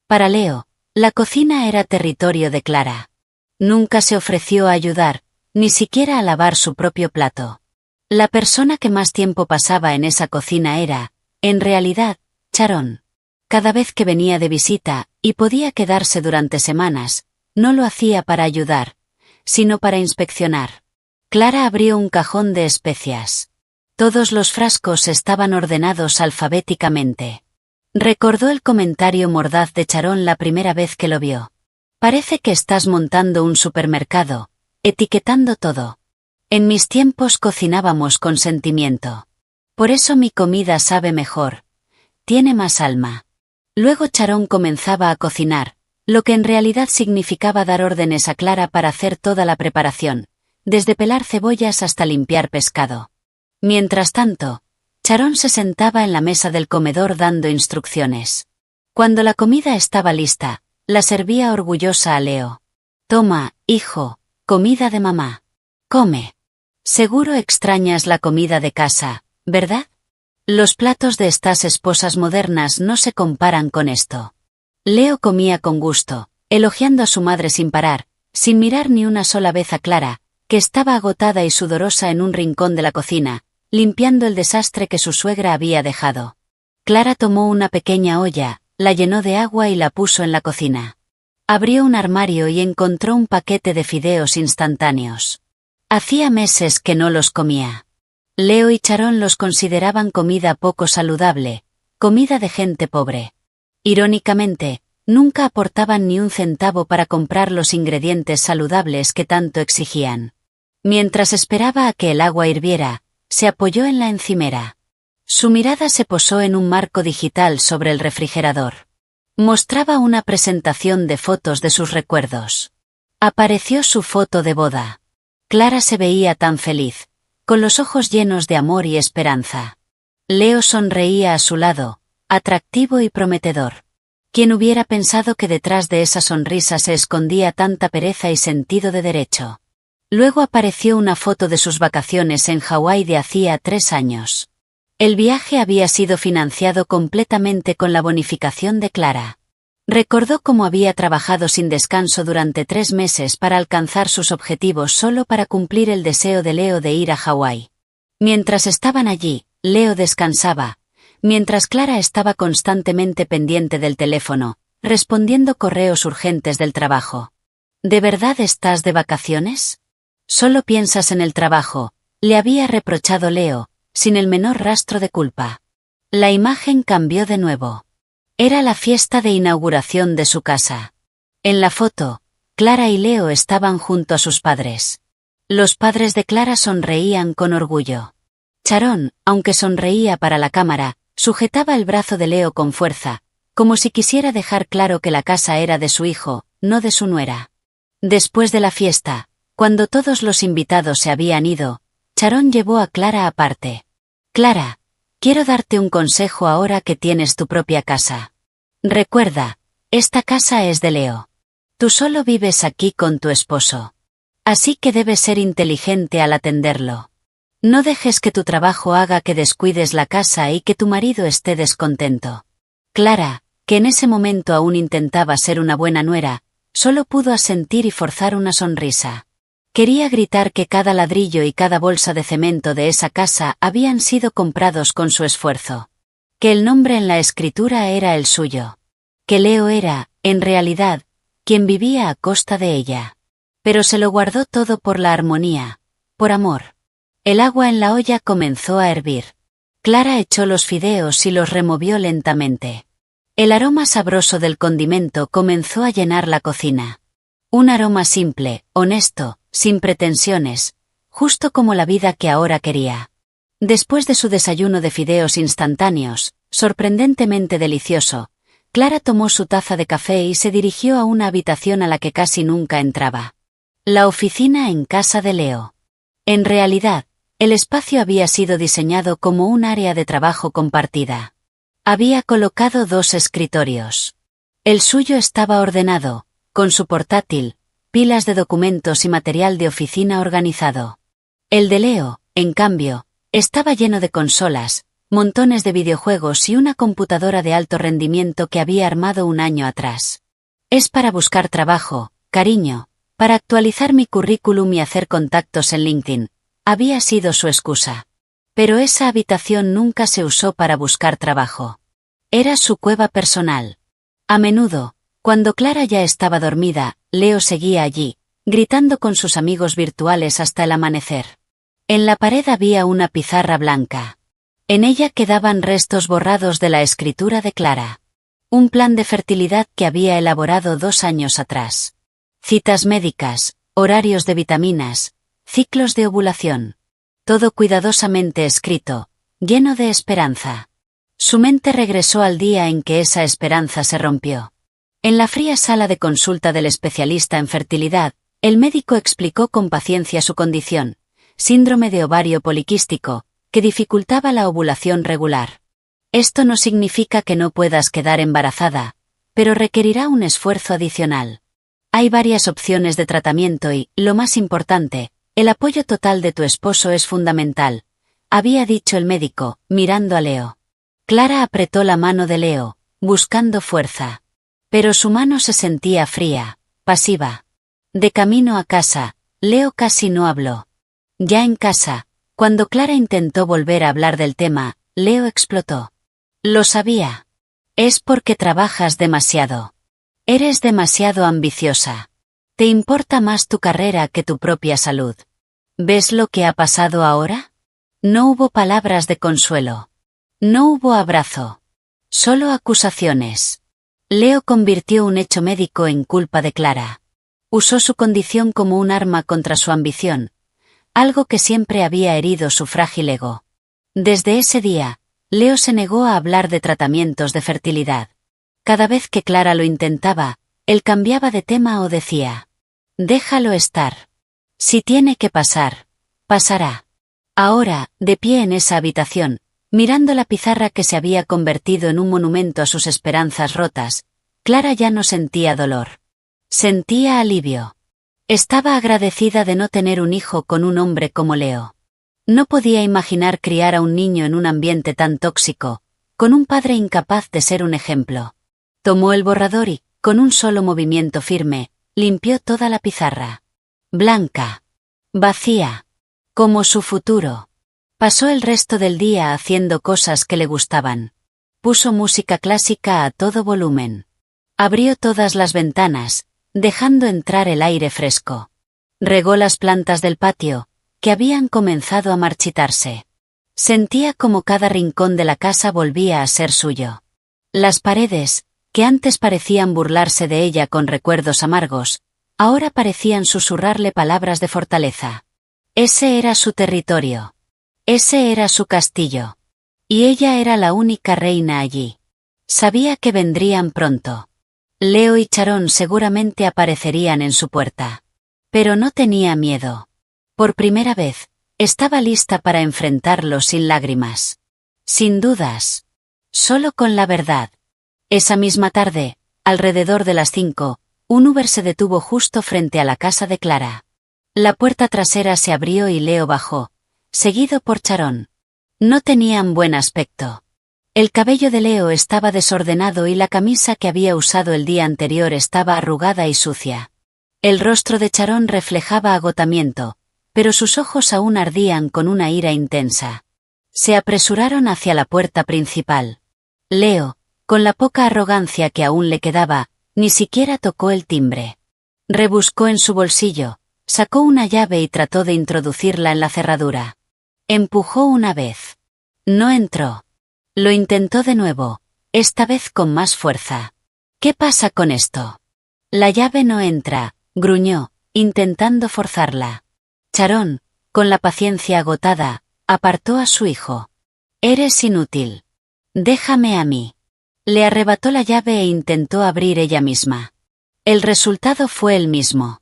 Para Leo, la cocina era territorio de Clara. Nunca se ofreció a ayudar, ni siquiera a lavar su propio plato. La persona que más tiempo pasaba en esa cocina era, en realidad, Sharon. Cada vez que venía de visita, y podía quedarse durante semanas, no lo hacía para ayudar, sino para inspeccionar. Clara abrió un cajón de especias. Todos los frascos estaban ordenados alfabéticamente. Recordó el comentario mordaz de Sharon la primera vez que lo vio. Parece que estás montando un supermercado, etiquetando todo. En mis tiempos cocinábamos con sentimiento. Por eso mi comida sabe mejor. Tiene más alma. Luego Sharon comenzaba a cocinar, lo que en realidad significaba dar órdenes a Clara para hacer toda la preparación, desde pelar cebollas hasta limpiar pescado. Mientras tanto, Sharon se sentaba en la mesa del comedor dando instrucciones. Cuando la comida estaba lista, la servía orgullosa a Leo. Toma, hijo, comida de mamá. Come. Seguro extrañas la comida de casa, ¿verdad? Los platos de estas esposas modernas no se comparan con esto. Leo comía con gusto, elogiando a su madre sin parar, sin mirar ni una sola vez a Clara, que estaba agotada y sudorosa en un rincón de la cocina, limpiando el desastre que su suegra había dejado. Clara tomó una pequeña olla, la llenó de agua y la puso en la cocina. Abrió un armario y encontró un paquete de fideos instantáneos. Hacía meses que no los comía. Leo y Sharon los consideraban comida poco saludable, comida de gente pobre. Irónicamente, nunca aportaban ni un centavo para comprar los ingredientes saludables que tanto exigían. Mientras esperaba a que el agua hirviera, se apoyó en la encimera. Su mirada se posó en un marco digital sobre el refrigerador. Mostraba una presentación de fotos de sus recuerdos. Apareció su foto de boda. Clara se veía tan feliz, con los ojos llenos de amor y esperanza. Leo sonreía a su lado, atractivo y prometedor. ¿Quién hubiera pensado que detrás de esa sonrisa se escondía tanta pereza y sentido de derecho? Luego apareció una foto de sus vacaciones en Hawái de hacía 3 años. El viaje había sido financiado completamente con la bonificación de Clara. Recordó cómo había trabajado sin descanso durante 3 meses para alcanzar sus objetivos solo para cumplir el deseo de Leo de ir a Hawái. Mientras estaban allí, Leo descansaba, mientras Clara estaba constantemente pendiente del teléfono, respondiendo correos urgentes del trabajo. ¿De verdad estás de vacaciones? Solo piensas en el trabajo, le había reprochado Leo, sin el menor rastro de culpa. La imagen cambió de nuevo. Era la fiesta de inauguración de su casa. En la foto, Clara y Leo estaban junto a sus padres. Los padres de Clara sonreían con orgullo. Sharon, aunque sonreía para la cámara, sujetaba el brazo de Leo con fuerza, como si quisiera dejar claro que la casa era de su hijo, no de su nuera. Después de la fiesta, cuando todos los invitados se habían ido, Sharon llevó a Clara aparte. Clara, quiero darte un consejo ahora que tienes tu propia casa. Recuerda, esta casa es de Leo. Tú solo vives aquí con tu esposo. Así que debes ser inteligente al atenderlo. No dejes que tu trabajo haga que descuides la casa y que tu marido esté descontento. Clara, que en ese momento aún intentaba ser una buena nuera, solo pudo asentir y forzar una sonrisa. Quería gritar que cada ladrillo y cada bolsa de cemento de esa casa habían sido comprados con su esfuerzo. Que el nombre en la escritura era el suyo. Que Leo era, en realidad, quien vivía a costa de ella. Pero se lo guardó todo por la armonía, por amor. El agua en la olla comenzó a hervir. Clara echó los fideos y los removió lentamente. El aroma sabroso del condimento comenzó a llenar la cocina. Un aroma simple, honesto, sin pretensiones, justo como la vida que ahora quería. Después de su desayuno de fideos instantáneos, sorprendentemente delicioso, Clara tomó su taza de café y se dirigió a una habitación a la que casi nunca entraba. La oficina en casa de Leo. En realidad, el espacio había sido diseñado como un área de trabajo compartida. Había colocado 2 escritorios. El suyo estaba ordenado, con su portátil, pilas de documentos y material de oficina organizado. El de Leo, en cambio, estaba lleno de consolas, montones de videojuegos y una computadora de alto rendimiento que había armado un año atrás. Es para buscar trabajo, cariño, para actualizar mi currículum y hacer contactos en LinkedIn, había sido su excusa. Pero esa habitación nunca se usó para buscar trabajo. Era su cueva personal. A menudo, cuando Clara ya estaba dormida, Leo seguía allí, gritando con sus amigos virtuales hasta el amanecer. En la pared había una pizarra blanca. En ella quedaban restos borrados de la escritura de Clara. Un plan de fertilidad que había elaborado 2 años atrás. Citas médicas, horarios de vitaminas, ciclos de ovulación. Todo cuidadosamente escrito, lleno de esperanza. Su mente regresó al día en que esa esperanza se rompió. En la fría sala de consulta del especialista en fertilidad, el médico explicó con paciencia su condición, síndrome de ovario poliquístico, que dificultaba la ovulación regular. Esto no significa que no puedas quedar embarazada, pero requerirá un esfuerzo adicional. Hay varias opciones de tratamiento y, lo más importante, el apoyo total de tu esposo es fundamental, había dicho el médico, mirando a Leo. Clara apretó la mano de Leo, buscando fuerza. Pero su mano se sentía fría, pasiva. De camino a casa, Leo casi no habló. Ya en casa, cuando Clara intentó volver a hablar del tema, Leo explotó. Lo sabía. Es porque trabajas demasiado. Eres demasiado ambiciosa. Te importa más tu carrera que tu propia salud. ¿Ves lo que ha pasado ahora? No hubo palabras de consuelo. No hubo abrazo. Solo acusaciones. Leo convirtió un hecho médico en culpa de Clara. Usó su condición como un arma contra su ambición, algo que siempre había herido su frágil ego. Desde ese día, Leo se negó a hablar de tratamientos de fertilidad. Cada vez que Clara lo intentaba, él cambiaba de tema o decía: déjalo estar. Si tiene que pasar, pasará. Ahora, de pie en esa habitación, mirando la pizarra que se había convertido en un monumento a sus esperanzas rotas, Clara ya no sentía dolor. Sentía alivio. Estaba agradecida de no tener un hijo con un hombre como Leo. No podía imaginar criar a un niño en un ambiente tan tóxico, con un padre incapaz de ser un ejemplo. Tomó el borrador y, con un solo movimiento firme, limpió toda la pizarra. Blanca. Vacía. Como su futuro. Pasó el resto del día haciendo cosas que le gustaban. Puso música clásica a todo volumen. Abrió todas las ventanas, dejando entrar el aire fresco. Regó las plantas del patio, que habían comenzado a marchitarse. Sentía como cada rincón de la casa volvía a ser suyo. Las paredes, que antes parecían burlarse de ella con recuerdos amargos, ahora parecían susurrarle palabras de fortaleza. Ese era su territorio. Ese era su castillo. Y ella era la única reina allí. Sabía que vendrían pronto. Leo y Sharon seguramente aparecerían en su puerta. Pero no tenía miedo. Por primera vez, estaba lista para enfrentarlo sin lágrimas. Sin dudas. Solo con la verdad. Esa misma tarde, alrededor de las 5, un Uber se detuvo justo frente a la casa de Clara. La puerta trasera se abrió y Leo bajó, seguido por Sharon. No tenían buen aspecto. El cabello de Leo estaba desordenado y la camisa que había usado el día anterior estaba arrugada y sucia. El rostro de Sharon reflejaba agotamiento, pero sus ojos aún ardían con una ira intensa. Se apresuraron hacia la puerta principal. Leo, con la poca arrogancia que aún le quedaba, ni siquiera tocó el timbre. Rebuscó en su bolsillo, sacó una llave y trató de introducirla en la cerradura. Empujó una vez. No entró. Lo intentó de nuevo, esta vez con más fuerza. ¿Qué pasa con esto? La llave no entra, gruñó, intentando forzarla. Sharon, con la paciencia agotada, apartó a su hijo. Eres inútil. Déjame a mí. Le arrebató la llave e intentó abrir ella misma. El resultado fue el mismo.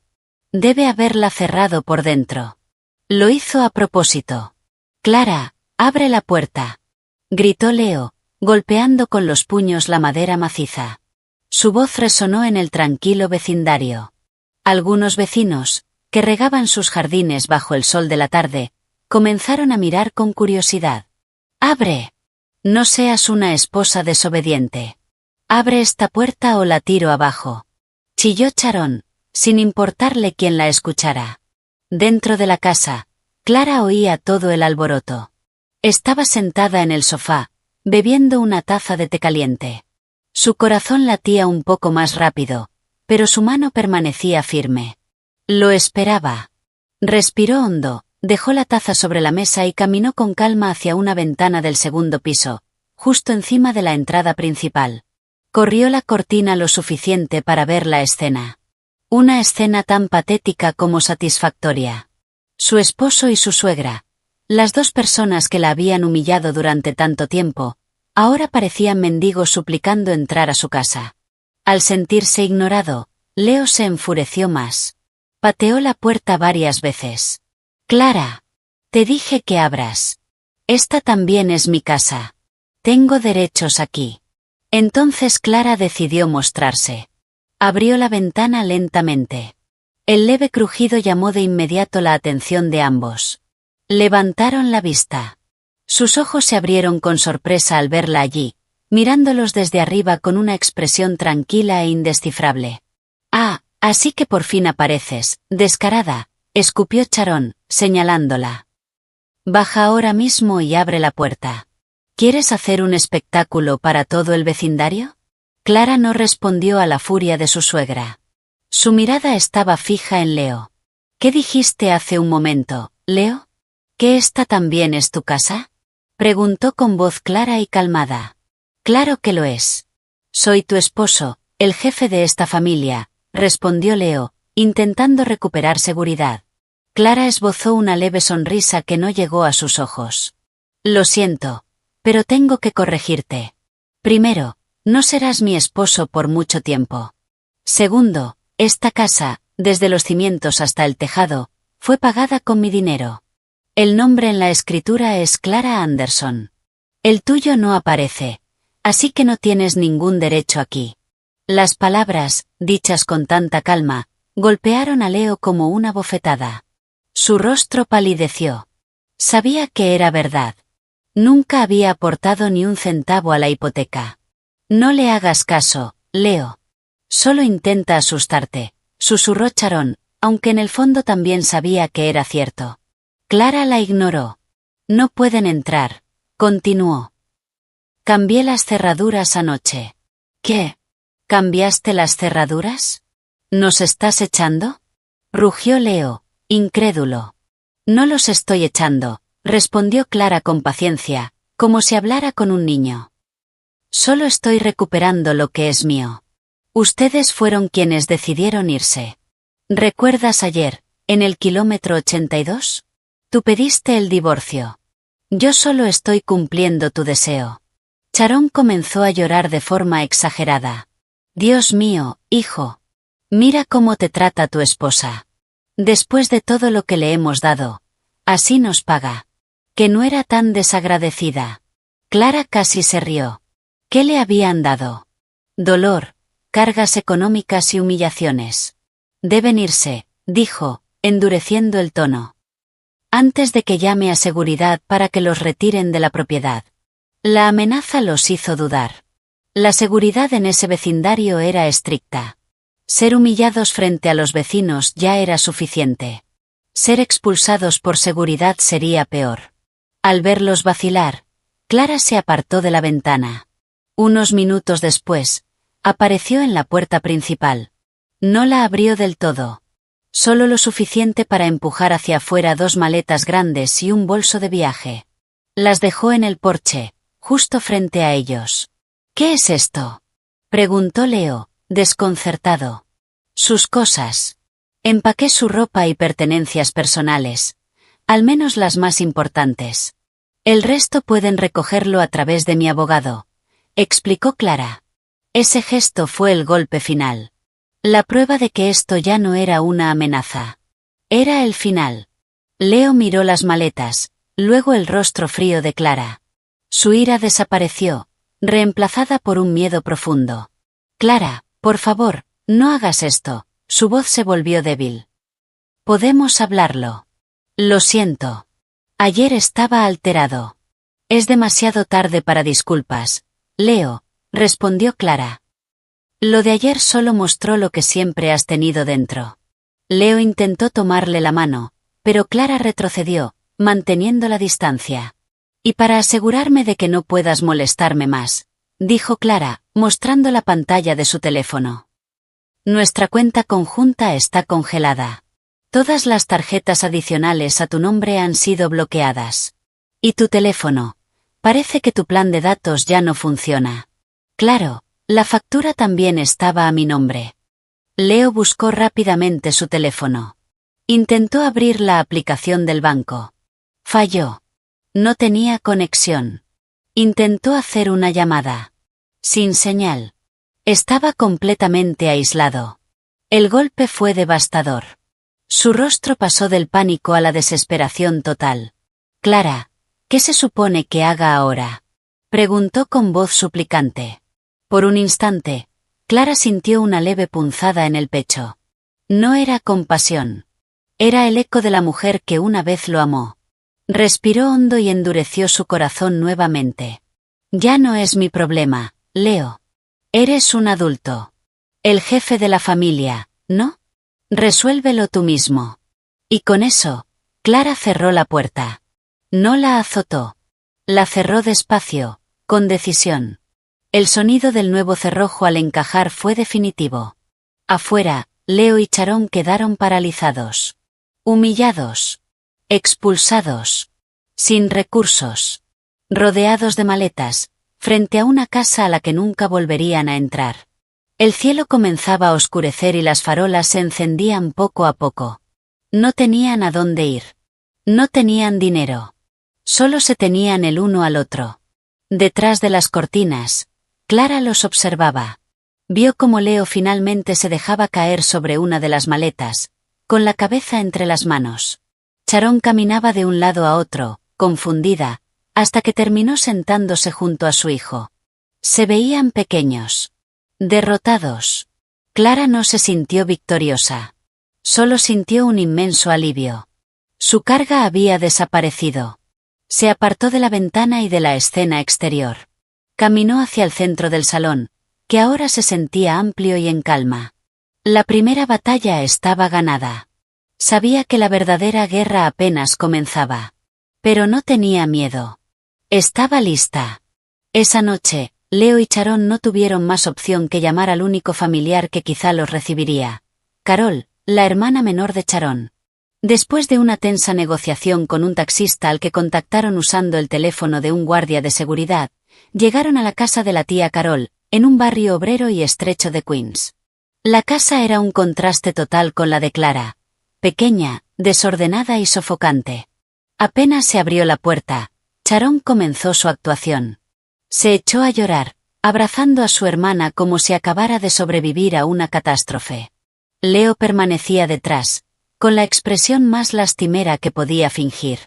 Debe haberla cerrado por dentro. Lo hizo a propósito. Clara, abre la puerta. Gritó Leo, golpeando con los puños la madera maciza. Su voz resonó en el tranquilo vecindario. Algunos vecinos, que regaban sus jardines bajo el sol de la tarde, comenzaron a mirar con curiosidad. «¡Abre! No seas una esposa desobediente. Abre esta puerta o la tiro abajo», chilló Sharon, sin importarle quién la escuchara. Dentro de la casa, Clara oía todo el alboroto. Estaba sentada en el sofá, bebiendo una taza de té caliente. Su corazón latía un poco más rápido, pero su mano permanecía firme. Lo esperaba. Respiró hondo, dejó la taza sobre la mesa y caminó con calma hacia una ventana del segundo piso, justo encima de la entrada principal. Corrió la cortina lo suficiente para ver la escena. Una escena tan patética como satisfactoria. Su esposo y su suegra, las dos personas que la habían humillado durante tanto tiempo, ahora parecían mendigos suplicando entrar a su casa. Al sentirse ignorado, Leo se enfureció más. Pateó la puerta varias veces. «Clara, te dije que abras. Esta también es mi casa. Tengo derechos aquí». Entonces Clara decidió mostrarse. Abrió la ventana lentamente. El leve crujido llamó de inmediato la atención de ambos. Levantaron la vista. Sus ojos se abrieron con sorpresa al verla allí, mirándolos desde arriba con una expresión tranquila e indescifrable. «Ah, así que por fin apareces, descarada», escupió Sharon, señalándola. «Baja ahora mismo y abre la puerta. ¿Quieres hacer un espectáculo para todo el vecindario?» Clara no respondió a la furia de su suegra. Su mirada estaba fija en Leo. «¿Qué dijiste hace un momento, Leo? ¿Que esta también es tu casa?», preguntó con voz clara y calmada. «Claro que lo es. Soy tu esposo, el jefe de esta familia», respondió Leo, intentando recuperar seguridad. Clara esbozó una leve sonrisa que no llegó a sus ojos. «Lo siento, pero tengo que corregirte. Primero, no serás mi esposo por mucho tiempo. Segundo, esta casa, desde los cimientos hasta el tejado, fue pagada con mi dinero. El nombre en la escritura es Clara Anderson. El tuyo no aparece, así que no tienes ningún derecho aquí». Las palabras, dichas con tanta calma, golpearon a Leo como una bofetada. Su rostro palideció. Sabía que era verdad. Nunca había aportado ni un centavo a la hipoteca. «No le hagas caso, Leo. Solo intenta asustarte», susurró Sharon, aunque en el fondo también sabía que era cierto. Clara la ignoró. «No pueden entrar», continuó. «Cambié las cerraduras anoche». «¿Qué? ¿Cambiaste las cerraduras? ¿Nos estás echando?», rugió Leo, incrédulo. «No los estoy echando», respondió Clara con paciencia, como si hablara con un niño. «Solo estoy recuperando lo que es mío. Ustedes fueron quienes decidieron irse. ¿Recuerdas ayer, en el kilómetro 82? Tú pediste el divorcio. Yo solo estoy cumpliendo tu deseo». Sharon comenzó a llorar de forma exagerada. «Dios mío, hijo. Mira cómo te trata tu esposa. Después de todo lo que le hemos dado, así nos paga. Que no era tan desagradecida». Clara casi se rió. ¿Qué le habían dado? Dolor, cargas económicas y humillaciones. «Deben irse», dijo, endureciendo el tono. «Antes de que llame a seguridad para que los retiren de la propiedad». La amenaza los hizo dudar. La seguridad en ese vecindario era estricta. Ser humillados frente a los vecinos ya era suficiente. Ser expulsados por seguridad sería peor. Al verlos vacilar, Clara se apartó de la ventana. Unos minutos después, apareció en la puerta principal. No la abrió del todo. Solo lo suficiente para empujar hacia afuera 2 maletas grandes y un bolso de viaje. Las dejó en el porche, justo frente a ellos. «¿Qué es esto?», preguntó Leo, desconcertado. «Sus cosas. Empaqué su ropa y pertenencias personales, al menos las más importantes. El resto pueden recogerlo a través de mi abogado», explicó Clara. Ese gesto fue el golpe final. La prueba de que esto ya no era una amenaza. Era el final. Leo miró las maletas, luego el rostro frío de Clara. Su ira desapareció, reemplazada por un miedo profundo. «Clara, por favor, no hagas esto», Su voz se volvió débil. ¿Podemos hablarlo? Lo siento. Ayer estaba alterado. Es demasiado tarde para disculpas, Leo, respondió Clara. Lo de ayer solo mostró lo que siempre has tenido dentro. Leo intentó tomarle la mano, pero Clara retrocedió, manteniendo la distancia. Y para asegurarme de que no puedas molestarme más, dijo Clara, mostrando la pantalla de su teléfono. Nuestra cuenta conjunta está congelada. Todas las tarjetas adicionales a tu nombre han sido bloqueadas. Y tu teléfono. Parece que tu plan de datos ya no funciona. Claro, la factura también estaba a mi nombre. Leo buscó rápidamente su teléfono. Intentó abrir la aplicación del banco. Falló. No tenía conexión. Intentó hacer una llamada. Sin señal. Estaba completamente aislado. El golpe fue devastador. Su rostro pasó del pánico a la desesperación total. Clara, ¿qué se supone que haga ahora? Preguntó con voz suplicante. Por un instante, Clara sintió una leve punzada en el pecho. No era compasión. Era el eco de la mujer que una vez lo amó. Respiró hondo y endureció su corazón nuevamente. Ya no es mi problema, Leo. Eres un adulto. El jefe de la familia, ¿no? Resuélvelo tú mismo. Y con eso, Clara cerró la puerta. No la azotó. La cerró despacio, con decisión. El sonido del nuevo cerrojo al encajar fue definitivo. Afuera, Leo y Sharon quedaron paralizados. Humillados. Expulsados. Sin recursos. Rodeados de maletas, frente a una casa a la que nunca volverían a entrar. El cielo comenzaba a oscurecer y las farolas se encendían poco a poco. No tenían a dónde ir. No tenían dinero. Solo se tenían el uno al otro. Detrás de las cortinas, Clara los observaba. Vio cómo Leo finalmente se dejaba caer sobre una de las maletas, con la cabeza entre las manos. Sharon caminaba de un lado a otro, confundida, hasta que terminó sentándose junto a su hijo. Se veían pequeños. Derrotados. Clara no se sintió victoriosa. Solo sintió un inmenso alivio. Su carga había desaparecido. Se apartó de la ventana y de la escena exterior. Caminó hacia el centro del salón, que ahora se sentía amplio y en calma. La primera batalla estaba ganada. Sabía que la verdadera guerra apenas comenzaba. Pero no tenía miedo. Estaba lista. Esa noche, Leo y Sharon no tuvieron más opción que llamar al único familiar que quizá los recibiría. Carol, la hermana menor de Sharon. Después de una tensa negociación con un taxista al que contactaron usando el teléfono de un guardia de seguridad, llegaron a la casa de la tía Carol, en un barrio obrero y estrecho de Queens. La casa era un contraste total con la de Clara. Pequeña, desordenada y sofocante. Apenas se abrió la puerta, Sharon comenzó su actuación. Se echó a llorar, abrazando a su hermana como si acabara de sobrevivir a una catástrofe. Leo permanecía detrás, con la expresión más lastimera que podía fingir.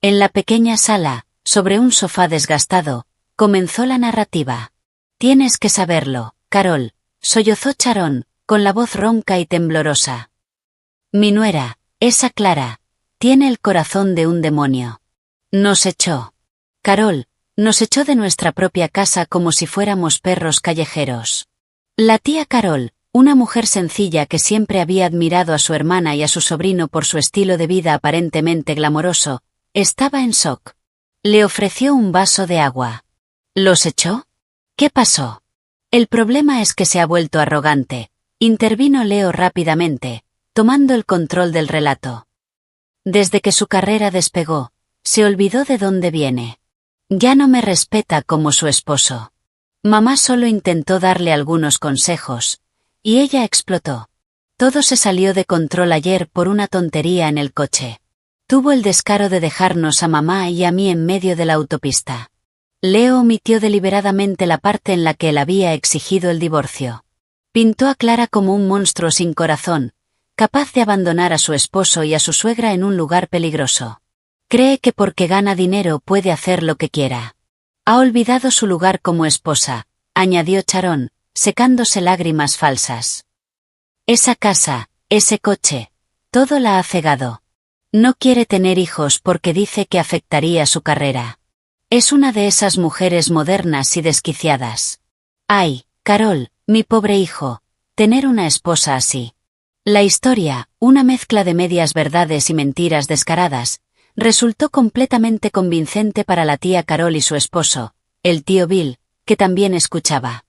En la pequeña sala, sobre un sofá desgastado, comenzó la narrativa. Tienes que saberlo, Carol, sollozó Sharon, con la voz ronca y temblorosa. Mi nuera, esa Clara, tiene el corazón de un demonio. Nos echó. Carol, nos echó de nuestra propia casa como si fuéramos perros callejeros. La tía Carol, una mujer sencilla que siempre había admirado a su hermana y a su sobrino por su estilo de vida aparentemente glamoroso, estaba en shock. Le ofreció un vaso de agua. ¿Los echó? ¿Qué pasó? El problema es que se ha vuelto arrogante, intervino Leo rápidamente, tomando el control del relato. Desde que su carrera despegó, se olvidó de dónde viene. Ya no me respeta como su esposo. Mamá solo intentó darle algunos consejos, y ella explotó. Todo se salió de control ayer por una tontería en el coche. Tuvo el descaro de dejarnos a mamá y a mí en medio de la autopista. Leo omitió deliberadamente la parte en la que él había exigido el divorcio. Pintó a Clara como un monstruo sin corazón, capaz de abandonar a su esposo y a su suegra en un lugar peligroso. Cree que porque gana dinero puede hacer lo que quiera. Ha olvidado su lugar como esposa, añadió Sharon, secándose lágrimas falsas. Esa casa, ese coche, todo la ha cegado. No quiere tener hijos porque dice que afectaría su carrera. Es una de esas mujeres modernas y desquiciadas. Ay, Carol, mi pobre hijo, tener una esposa así. La historia, una mezcla de medias verdades y mentiras descaradas, resultó completamente convincente para la tía Carol y su esposo, el tío Bill, que también escuchaba.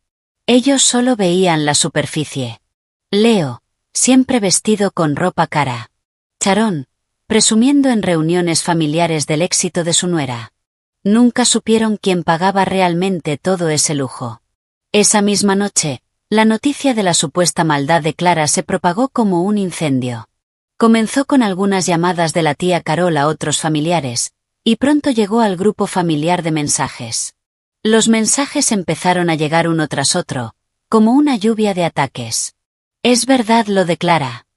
Ellos solo veían la superficie. Leo, siempre vestido con ropa cara. Sharon, presumiendo en reuniones familiares del éxito de su nuera. Nunca supieron quién pagaba realmente todo ese lujo. Esa misma noche, la noticia de la supuesta maldad de Clara se propagó como un incendio. Comenzó con algunas llamadas de la tía Carol a otros familiares, y pronto llegó al grupo familiar de mensajes. Los mensajes empezaron a llegar uno tras otro, como una lluvia de ataques. Es verdad lo de Clara.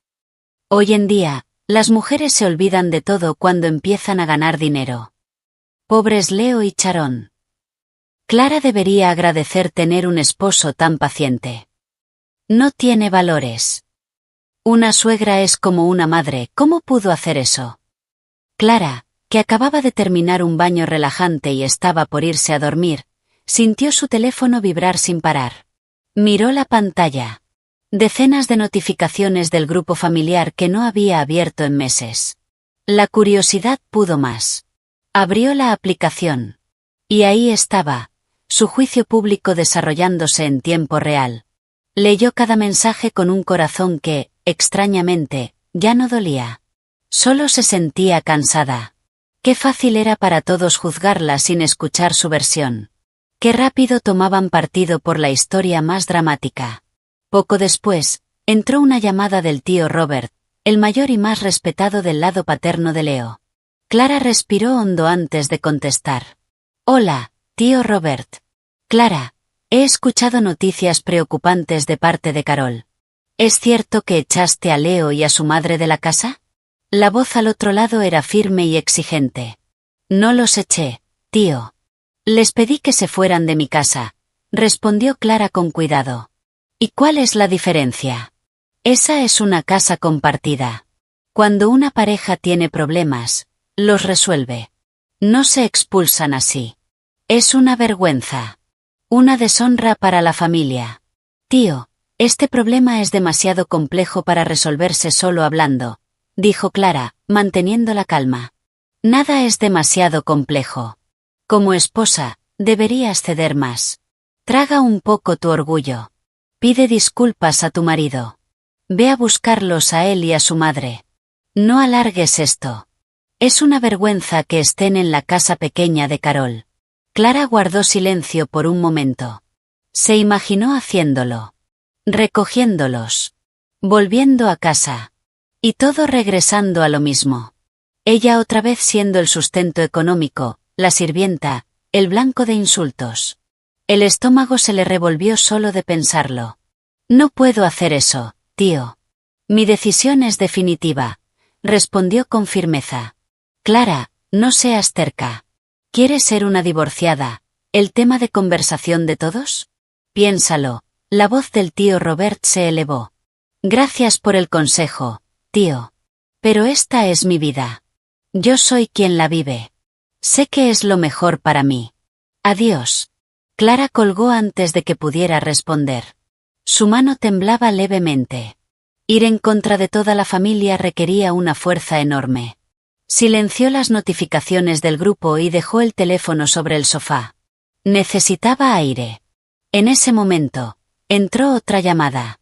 Hoy en día, las mujeres se olvidan de todo cuando empiezan a ganar dinero. Pobres Leo y Sharon. Clara debería agradecer tener un esposo tan paciente. No tiene valores. Una suegra es como una madre, ¿cómo pudo hacer eso? Clara, que acababa de terminar un baño relajante y estaba por irse a dormir, sintió su teléfono vibrar sin parar. Miró la pantalla. Decenas de notificaciones del grupo familiar que no había abierto en meses. La curiosidad pudo más. Abrió la aplicación. Y ahí estaba, su juicio público desarrollándose en tiempo real. Leyó cada mensaje con un corazón que, extrañamente, ya no dolía. Solo se sentía cansada. Qué fácil era para todos juzgarla sin escuchar su versión. Qué rápido tomaban partido por la historia más dramática. Poco después, entró una llamada del tío Robert, el mayor y más respetado del lado paterno de Leo. Clara respiró hondo antes de contestar. Hola, tío Robert. Clara, he escuchado noticias preocupantes de parte de Carol. ¿Es cierto que echaste a Leo y a su madre de la casa? La voz al otro lado era firme y exigente. No los eché, tío. Les pedí que se fueran de mi casa, respondió Clara con cuidado. ¿Y cuál es la diferencia? Esa es una casa compartida. Cuando una pareja tiene problemas, los resuelve. No se expulsan así. Es una vergüenza. Una deshonra para la familia. Tío, este problema es demasiado complejo para resolverse solo hablando, dijo Clara, manteniendo la calma. Nada es demasiado complejo. Como esposa, deberías ceder más. Traga un poco tu orgullo. Pide disculpas a tu marido. Ve a buscarlos a él y a su madre. No alargues esto. Es una vergüenza que estén en la casa pequeña de Carol. Clara guardó silencio por un momento. Se imaginó haciéndolo. Recogiéndolos. Volviendo a casa. Y todo regresando a lo mismo. Ella otra vez siendo el sustento económico, la sirvienta, el blanco de insultos. El estómago se le revolvió solo de pensarlo. No puedo hacer eso, tío. Mi decisión es definitiva, respondió con firmeza. Clara, no seas terca. ¿Quieres ser una divorciada, el tema de conversación de todos? Piénsalo, la voz del tío Robert se elevó. Gracias por el consejo, tío. Pero esta es mi vida. Yo soy quien la vive. Sé que es lo mejor para mí. Adiós. Clara colgó antes de que pudiera responder. Su mano temblaba levemente. Ir en contra de toda la familia requería una fuerza enorme. Silenció las notificaciones del grupo y dejó el teléfono sobre el sofá. Necesitaba aire. En ese momento, entró otra llamada.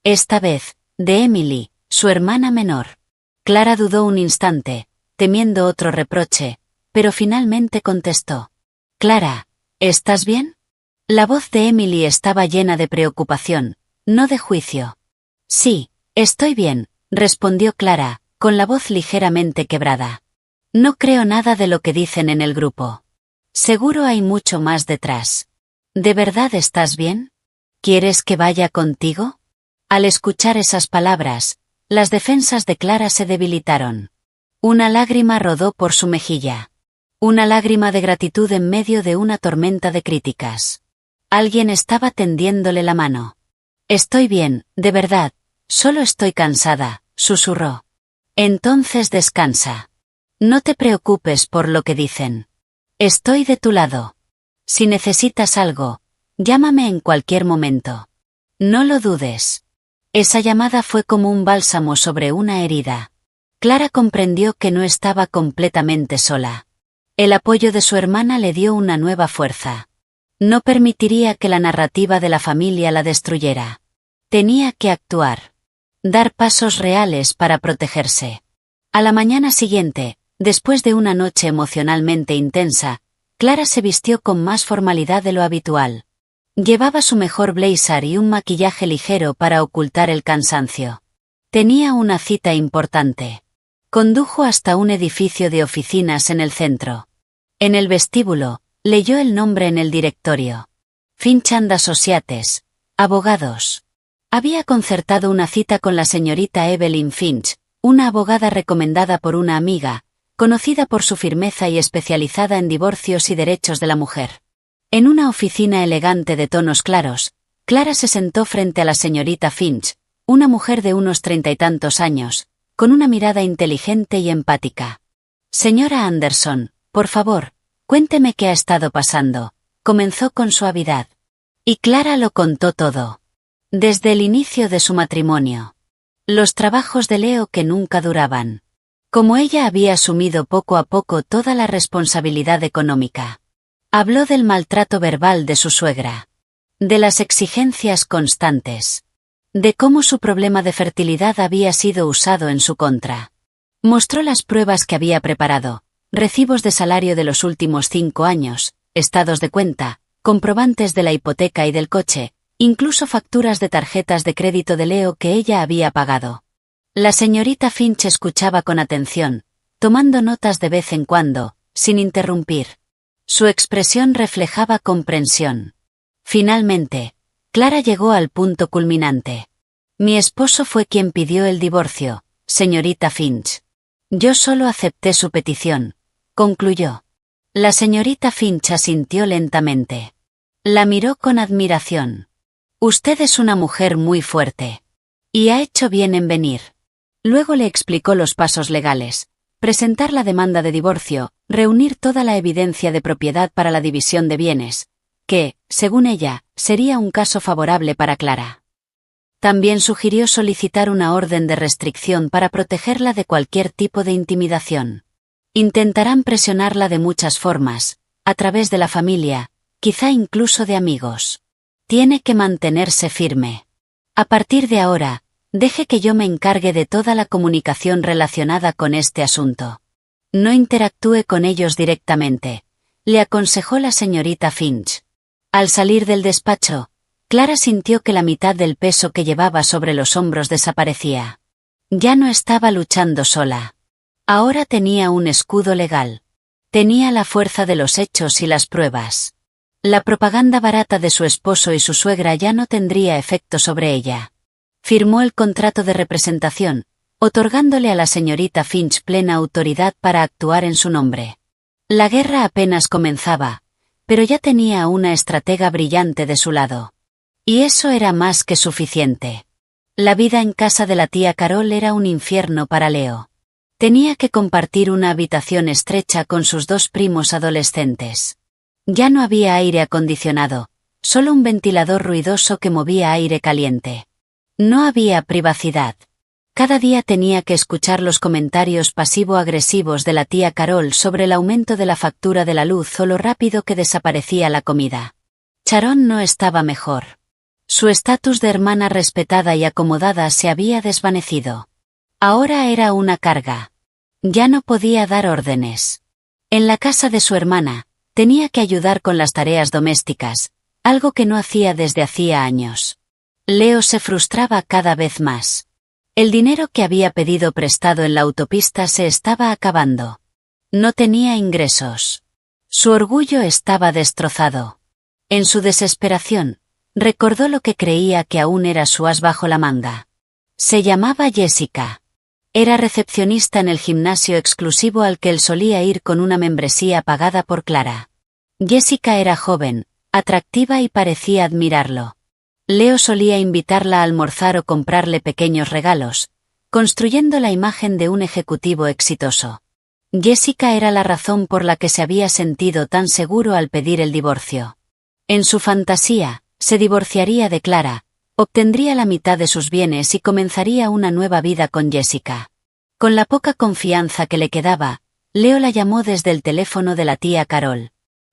Esta vez, de Emily, su hermana menor. Clara dudó un instante, temiendo otro reproche, pero finalmente contestó. Clara, ¿estás bien? La voz de Emily estaba llena de preocupación, no de juicio. Sí, estoy bien, respondió Clara, con la voz ligeramente quebrada. No creo nada de lo que dicen en el grupo. Seguro hay mucho más detrás. ¿De verdad estás bien? ¿Quieres que vaya contigo? Al escuchar esas palabras, las defensas de Clara se debilitaron. Una lágrima rodó por su mejilla. Una lágrima de gratitud en medio de una tormenta de críticas. Alguien estaba tendiéndole la mano. Estoy bien, de verdad, Solo estoy cansada, susurró. Entonces descansa. No te preocupes por lo que dicen. Estoy de tu lado. Si necesitas algo, llámame en cualquier momento. No lo dudes. Esa llamada fue como un bálsamo sobre una herida. Clara comprendió que no estaba completamente sola. El apoyo de su hermana le dio una nueva fuerza. No permitiría que la narrativa de la familia la destruyera. Tenía que actuar. Dar pasos reales para protegerse. A la mañana siguiente, después de una noche emocionalmente intensa, Clara se vistió con más formalidad de lo habitual. Llevaba su mejor blazer y un maquillaje ligero para ocultar el cansancio. Tenía una cita importante. Condujo hasta un edificio de oficinas en el centro. En el vestíbulo, leyó el nombre en el directorio. Finch and Associates, abogados. Había concertado una cita con la señorita Evelyn Finch, una abogada recomendada por una amiga, conocida por su firmeza y especializada en divorcios y derechos de la mujer. En una oficina elegante de tonos claros, Clara se sentó frente a la señorita Finch, una mujer de unos 30 y tantos años, con una mirada inteligente y empática. Señora Anderson, por favor, cuénteme qué ha estado pasando, comenzó con suavidad. Y Clara lo contó todo. Desde el inicio de su matrimonio. Los trabajos de Leo que nunca duraban. Como ella había asumido poco a poco toda la responsabilidad económica. Habló del maltrato verbal de su suegra. De las exigencias constantes. De cómo su problema de fertilidad había sido usado en su contra. Mostró las pruebas que había preparado, recibos de salario de los últimos 5 años, estados de cuenta, comprobantes de la hipoteca y del coche, incluso facturas de tarjetas de crédito de Leo que ella había pagado. La señorita Finch escuchaba con atención, tomando notas de vez en cuando, sin interrumpir. Su expresión reflejaba comprensión. Finalmente, Clara llegó al punto culminante. Mi esposo fue quien pidió el divorcio, señorita Finch. Yo solo acepté su petición, concluyó. La señorita Finch asintió lentamente. La miró con admiración. Usted es una mujer muy fuerte. Y ha hecho bien en venir. Luego le explicó los pasos legales. Presentar la demanda de divorcio, reunir toda la evidencia de propiedad para la división de bienes, que, según ella, sería un caso favorable para Clara. También sugirió solicitar una orden de restricción para protegerla de cualquier tipo de intimidación. Intentarán presionarla de muchas formas, a través de la familia, quizá incluso de amigos. Tiene que mantenerse firme. A partir de ahora, deje que yo me encargue de toda la comunicación relacionada con este asunto. No interactúe con ellos directamente, le aconsejó la señorita Finch. Al salir del despacho, Clara sintió que la mitad del peso que llevaba sobre los hombros desaparecía. Ya no estaba luchando sola. Ahora tenía un escudo legal. Tenía la fuerza de los hechos y las pruebas. La propaganda barata de su esposo y su suegra ya no tendría efecto sobre ella. Firmó el contrato de representación, otorgándole a la señorita Finch plena autoridad para actuar en su nombre. La guerra apenas comenzaba, pero ya tenía a una estratega brillante de su lado. Y eso era más que suficiente. La vida en casa de la tía Carol era un infierno para Leo. Tenía que compartir una habitación estrecha con sus 2 primos adolescentes. Ya no había aire acondicionado, solo un ventilador ruidoso que movía aire caliente. No había privacidad. Cada día tenía que escuchar los comentarios pasivo-agresivos de la tía Carol sobre el aumento de la factura de la luz o lo rápido que desaparecía la comida. Sharon no estaba mejor. Su estatus de hermana respetada y acomodada se había desvanecido. Ahora era una carga. Ya no podía dar órdenes. En la casa de su hermana, tenía que ayudar con las tareas domésticas, algo que no hacía desde hacía años. Leo se frustraba cada vez más. El dinero que había pedido prestado en la autopista se estaba acabando. No tenía ingresos. Su orgullo estaba destrozado. En su desesperación, recordó lo que creía que aún era su as bajo la manga. Se llamaba Jessica. Era recepcionista en el gimnasio exclusivo al que él solía ir con una membresía pagada por Clara. Jessica era joven, atractiva y parecía admirarlo. Leo solía invitarla a almorzar o comprarle pequeños regalos, construyendo la imagen de un ejecutivo exitoso. Jessica era la razón por la que se había sentido tan seguro al pedir el divorcio. En su fantasía, se divorciaría de Clara, obtendría la mitad de sus bienes y comenzaría una nueva vida con Jessica. Con la poca confianza que le quedaba, Leo la llamó desde el teléfono de la tía Carol.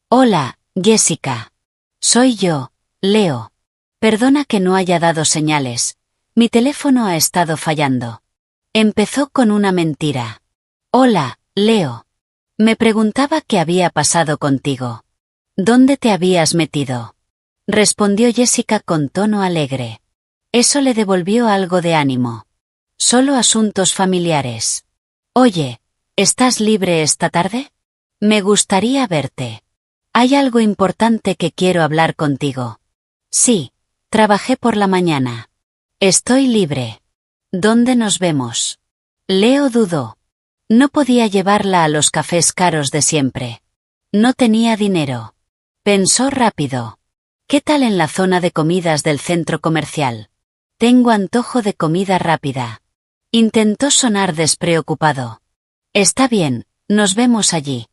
«Hola, Jessica. Soy yo, Leo. Perdona que no haya dado señales. Mi teléfono ha estado fallando». Empezó con una mentira. «Hola, Leo. Me preguntaba qué había pasado contigo. ¿Dónde te habías metido?», respondió Jessica con tono alegre. Eso le devolvió algo de ánimo. «Solo asuntos familiares. Oye, ¿estás libre esta tarde? Me gustaría verte. Hay algo importante que quiero hablar contigo». «Sí, trabajé por la mañana. Estoy libre. ¿Dónde nos vemos?». Leo dudó. No podía llevarla a los cafés caros de siempre. No tenía dinero. Pensó rápido. «¿Qué tal en la zona de comidas del centro comercial? Tengo antojo de comida rápida». Intentó sonar despreocupado. «Está bien, nos vemos allí».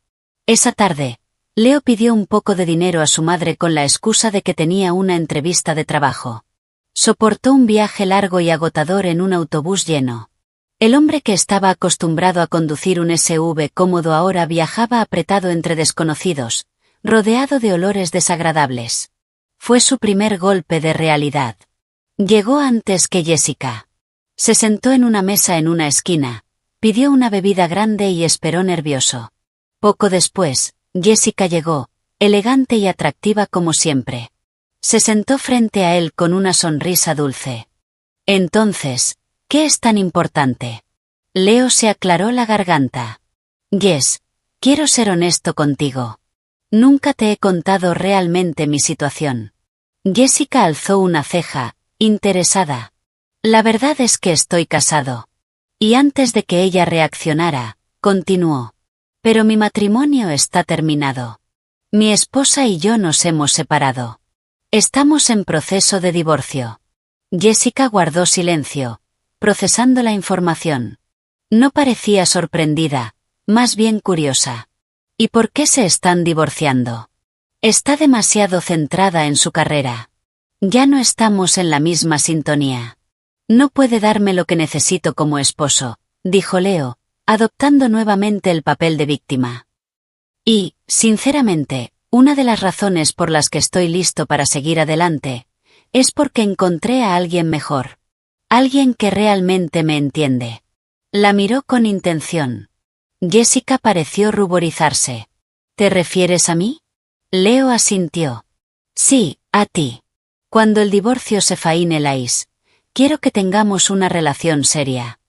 Esa tarde, Leo pidió un poco de dinero a su madre con la excusa de que tenía una entrevista de trabajo. Soportó un viaje largo y agotador en un autobús lleno. El hombre que estaba acostumbrado a conducir un SUV cómodo ahora viajaba apretado entre desconocidos, rodeado de olores desagradables. Fue su primer golpe de realidad. Llegó antes que Jessica. Se sentó en una mesa en una esquina, pidió una bebida grande y esperó nervioso. Poco después, Jessica llegó, elegante y atractiva como siempre. Se sentó frente a él con una sonrisa dulce. «Entonces, ¿qué es tan importante?». Leo se aclaró la garganta. «Jess, quiero ser honesto contigo. Nunca te he contado realmente mi situación». Jessica alzó una ceja, interesada. «La verdad es que estoy casado». Y antes de que ella reaccionara, continuó. «Pero mi matrimonio está terminado. Mi esposa y yo nos hemos separado. Estamos en proceso de divorcio». Jessica guardó silencio, procesando la información. No parecía sorprendida, más bien curiosa. «¿Y por qué se están divorciando?». «Está demasiado centrada en su carrera. Ya no estamos en la misma sintonía. No puede darme lo que necesito como esposo», dijo Leo, adoptando nuevamente el papel de víctima. «Y, sinceramente, una de las razones por las que estoy listo para seguir adelante, es porque encontré a alguien mejor. Alguien que realmente me entiende». La miró con intención. Jessica pareció ruborizarse. «¿Te refieres a mí?». Leo asintió. «Sí, a ti. Cuando el divorcio se finalice, quiero que tengamos una relación seria».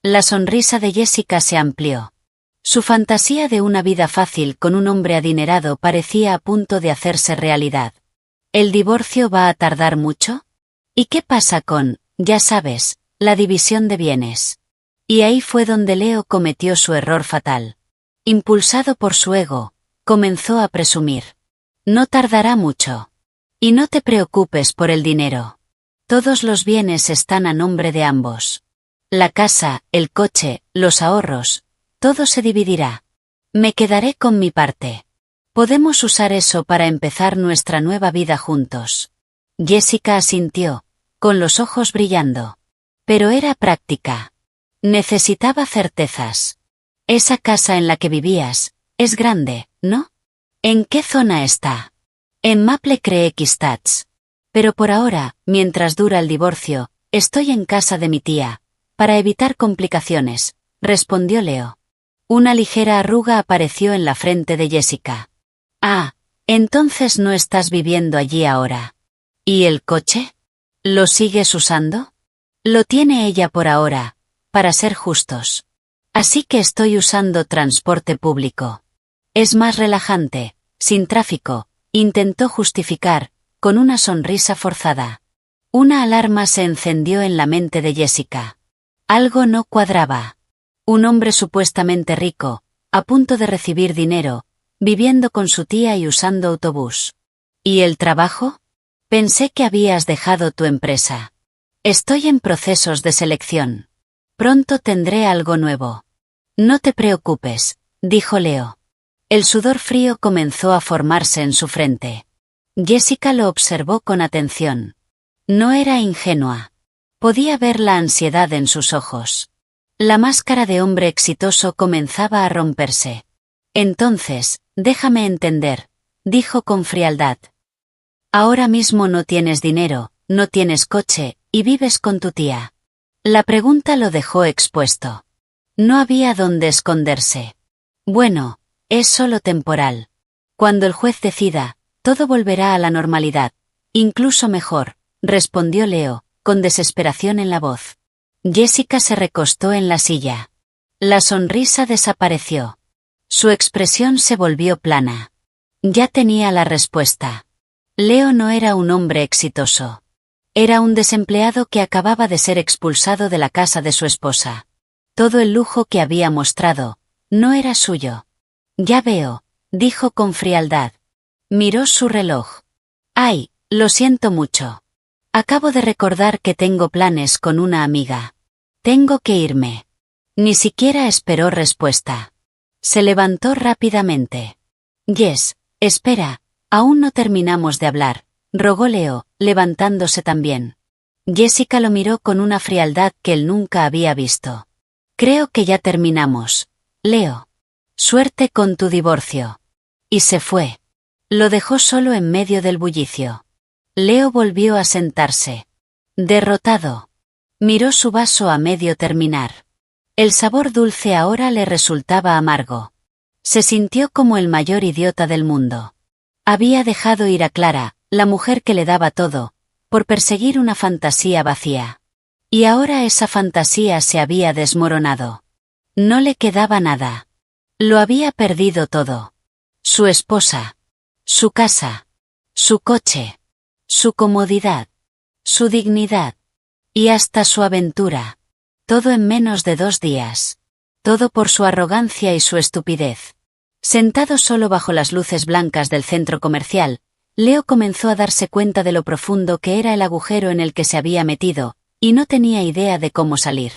La sonrisa de Jessica se amplió. Su fantasía de una vida fácil con un hombre adinerado parecía a punto de hacerse realidad. ¿El divorcio va a tardar mucho? ¿Y qué pasa con, ya sabes, la división de bienes? Y ahí fue donde Leo cometió su error fatal. Impulsado por su ego, comenzó a presumir. «No tardará mucho. Y no te preocupes por el dinero. Todos los bienes están a nombre de ambos. La casa, el coche, los ahorros, todo se dividirá. Me quedaré con mi parte. Podemos usar eso para empezar nuestra nueva vida juntos». Jessica asintió, con los ojos brillando. Pero era práctica. Necesitaba certezas. «Esa casa en la que vivías, es grande, ¿no? ¿En qué zona está?». «En Maple Creek Estates. Pero por ahora, mientras dura el divorcio, estoy en casa de mi tía, para evitar complicaciones», respondió Leo. Una ligera arruga apareció en la frente de Jessica. «Ah, entonces no estás viviendo allí ahora. ¿Y el coche? ¿Lo sigues usando?». «Lo tiene ella por ahora, para ser justos. Así que estoy usando transporte público. Es más relajante, sin tráfico», intentó justificar, con una sonrisa forzada. Una alarma se encendió en la mente de Jessica. Algo no cuadraba. Un hombre supuestamente rico, a punto de recibir dinero, viviendo con su tía y usando autobús. ¿Y el trabajo? Pensé que habías dejado tu empresa. Estoy en procesos de selección. Pronto tendré algo nuevo. No te preocupes, dijo Leo. El sudor frío comenzó a formarse en su frente. Jessica lo observó con atención. No era ingenua. Podía ver la ansiedad en sus ojos. La máscara de hombre exitoso comenzaba a romperse. Entonces, déjame entender, dijo con frialdad. Ahora mismo no tienes dinero, no tienes coche, y vives con tu tía. La pregunta lo dejó expuesto. No había dónde esconderse. Bueno, es solo temporal. Cuando el juez decida, todo volverá a la normalidad. Incluso mejor, respondió Leo, con desesperación en la voz. Jessica se recostó en la silla. La sonrisa desapareció. Su expresión se volvió plana. Ya tenía la respuesta. Leo no era un hombre exitoso. Era un desempleado que acababa de ser expulsado de la casa de su esposa. Todo el lujo que había mostrado, no era suyo. Ya veo, dijo con frialdad. Miró su reloj. Ay, lo siento mucho. Acabo de recordar que tengo planes con una amiga. Tengo que irme. Ni siquiera esperó respuesta. Se levantó rápidamente. Jess, espera, aún no terminamos de hablar, rogó Leo, levantándose también. Jessica lo miró con una frialdad que él nunca había visto. Creo que ya terminamos. Leo. Suerte con tu divorcio. Y se fue. Lo dejó solo en medio del bullicio. Leo volvió a sentarse. Derrotado. Miró su vaso a medio terminar. El sabor dulce ahora le resultaba amargo. Se sintió como el mayor idiota del mundo. Había dejado ir a Clara, la mujer que le daba todo, por perseguir una fantasía vacía. Y ahora esa fantasía se había desmoronado. No le quedaba nada. Lo había perdido todo. Su esposa. Su casa. Su coche. Su comodidad. Su dignidad. Y hasta su aventura. Todo en menos de 2 días. Todo por su arrogancia y su estupidez. Sentado solo bajo las luces blancas del centro comercial, Leo comenzó a darse cuenta de lo profundo que era el agujero en el que se había metido, y no tenía idea de cómo salir.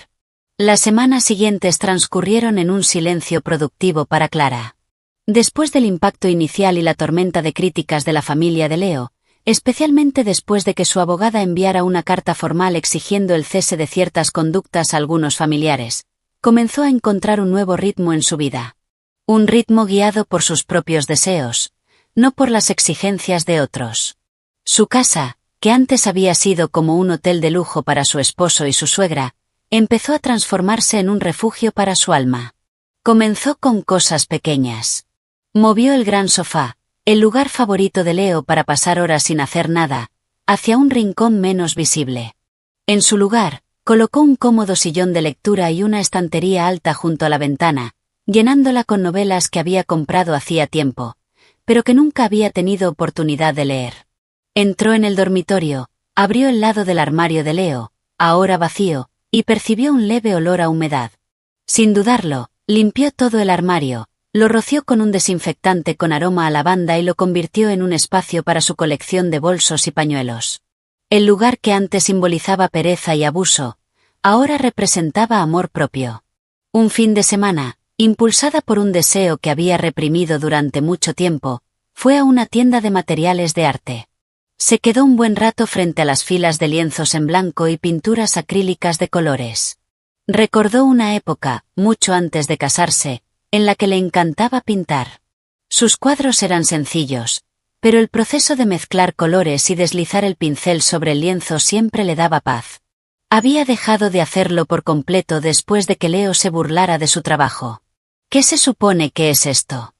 Las semanas siguientes transcurrieron en un silencio productivo para Clara. Después del impacto inicial y la tormenta de críticas de la familia de Leo, especialmente después de que su abogada enviara una carta formal exigiendo el cese de ciertas conductas a algunos familiares, comenzó a encontrar un nuevo ritmo en su vida. Un ritmo guiado por sus propios deseos, no por las exigencias de otros. Su casa, que antes había sido como un hotel de lujo para su esposo y su suegra, empezó a transformarse en un refugio para su alma. Comenzó con cosas pequeñas. Movió el gran sofá, el lugar favorito de Leo para pasar horas sin hacer nada, hacia un rincón menos visible. En su lugar, colocó un cómodo sillón de lectura y una estantería alta junto a la ventana, llenándola con novelas que había comprado hacía tiempo, pero que nunca había tenido oportunidad de leer. Entró en el dormitorio, abrió el lado del armario de Leo, ahora vacío, y percibió un leve olor a humedad. Sin dudarlo, limpió todo el armario, lo roció con un desinfectante con aroma a lavanda y lo convirtió en un espacio para su colección de bolsos y pañuelos. El lugar que antes simbolizaba pereza y abuso, ahora representaba amor propio. Un fin de semana, impulsada por un deseo que había reprimido durante mucho tiempo, fue a una tienda de materiales de arte. Se quedó un buen rato frente a las filas de lienzos en blanco y pinturas acrílicas de colores. Recordó una época, mucho antes de casarse, en la que le encantaba pintar. Sus cuadros eran sencillos, pero el proceso de mezclar colores y deslizar el pincel sobre el lienzo siempre le daba paz. Había dejado de hacerlo por completo después de que Leo se burlara de su trabajo. ¿Qué se supone que es esto?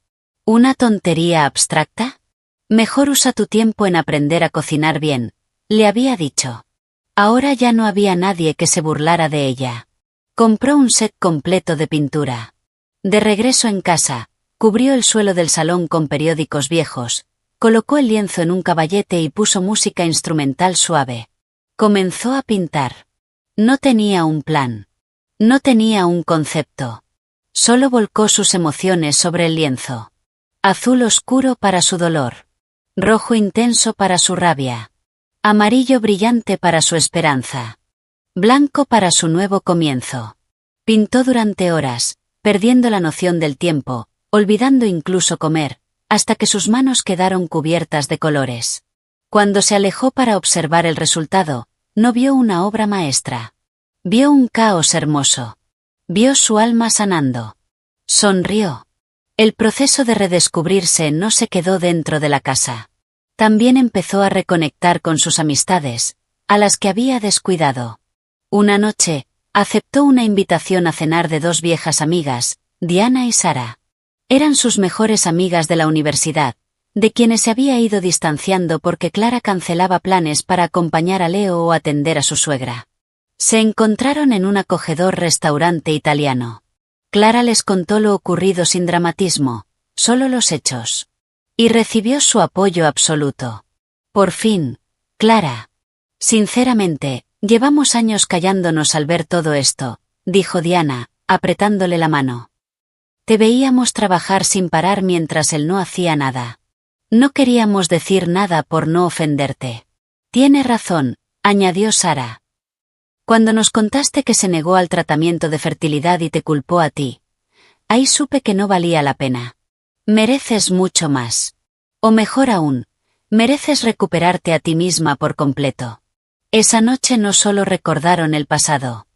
¿Una tontería abstracta? Mejor usa tu tiempo en aprender a cocinar bien, le había dicho. Ahora ya no había nadie que se burlara de ella. Compró un set completo de pintura. De regreso en casa, cubrió el suelo del salón con periódicos viejos, colocó el lienzo en un caballete y puso música instrumental suave. Comenzó a pintar. No tenía un plan. No tenía un concepto. Solo volcó sus emociones sobre el lienzo. Azul oscuro para su dolor. Rojo intenso para su rabia. Amarillo brillante para su esperanza. Blanco para su nuevo comienzo. Pintó durante horas, perdiendo la noción del tiempo, olvidando incluso comer, hasta que sus manos quedaron cubiertas de colores. Cuando se alejó para observar el resultado, no vio una obra maestra. Vio un caos hermoso. Vio su alma sanando. Sonrió. El proceso de redescubrirse no se quedó dentro de la casa. También empezó a reconectar con sus amistades, a las que había descuidado. Una noche, aceptó una invitación a cenar de dos viejas amigas, Diana y Sara. Eran sus mejores amigas de la universidad, de quienes se había ido distanciando porque Clara cancelaba planes para acompañar a Leo o atender a su suegra. Se encontraron en un acogedor restaurante italiano. Clara les contó lo ocurrido sin dramatismo, solo los hechos. Y recibió su apoyo absoluto. Por fin, Clara. Sinceramente, llevamos años callándonos al ver todo esto, dijo Diana, apretándole la mano. Te veíamos trabajar sin parar mientras él no hacía nada. No queríamos decir nada por no ofenderte. Tiene razón, añadió Sara. Cuando nos contaste que se negó al tratamiento de fertilidad y te culpó a ti, ahí supe que no valía la pena. Mereces mucho más. O mejor aún, mereces recuperarte a ti misma por completo. Esa noche no solo recordaron el pasado.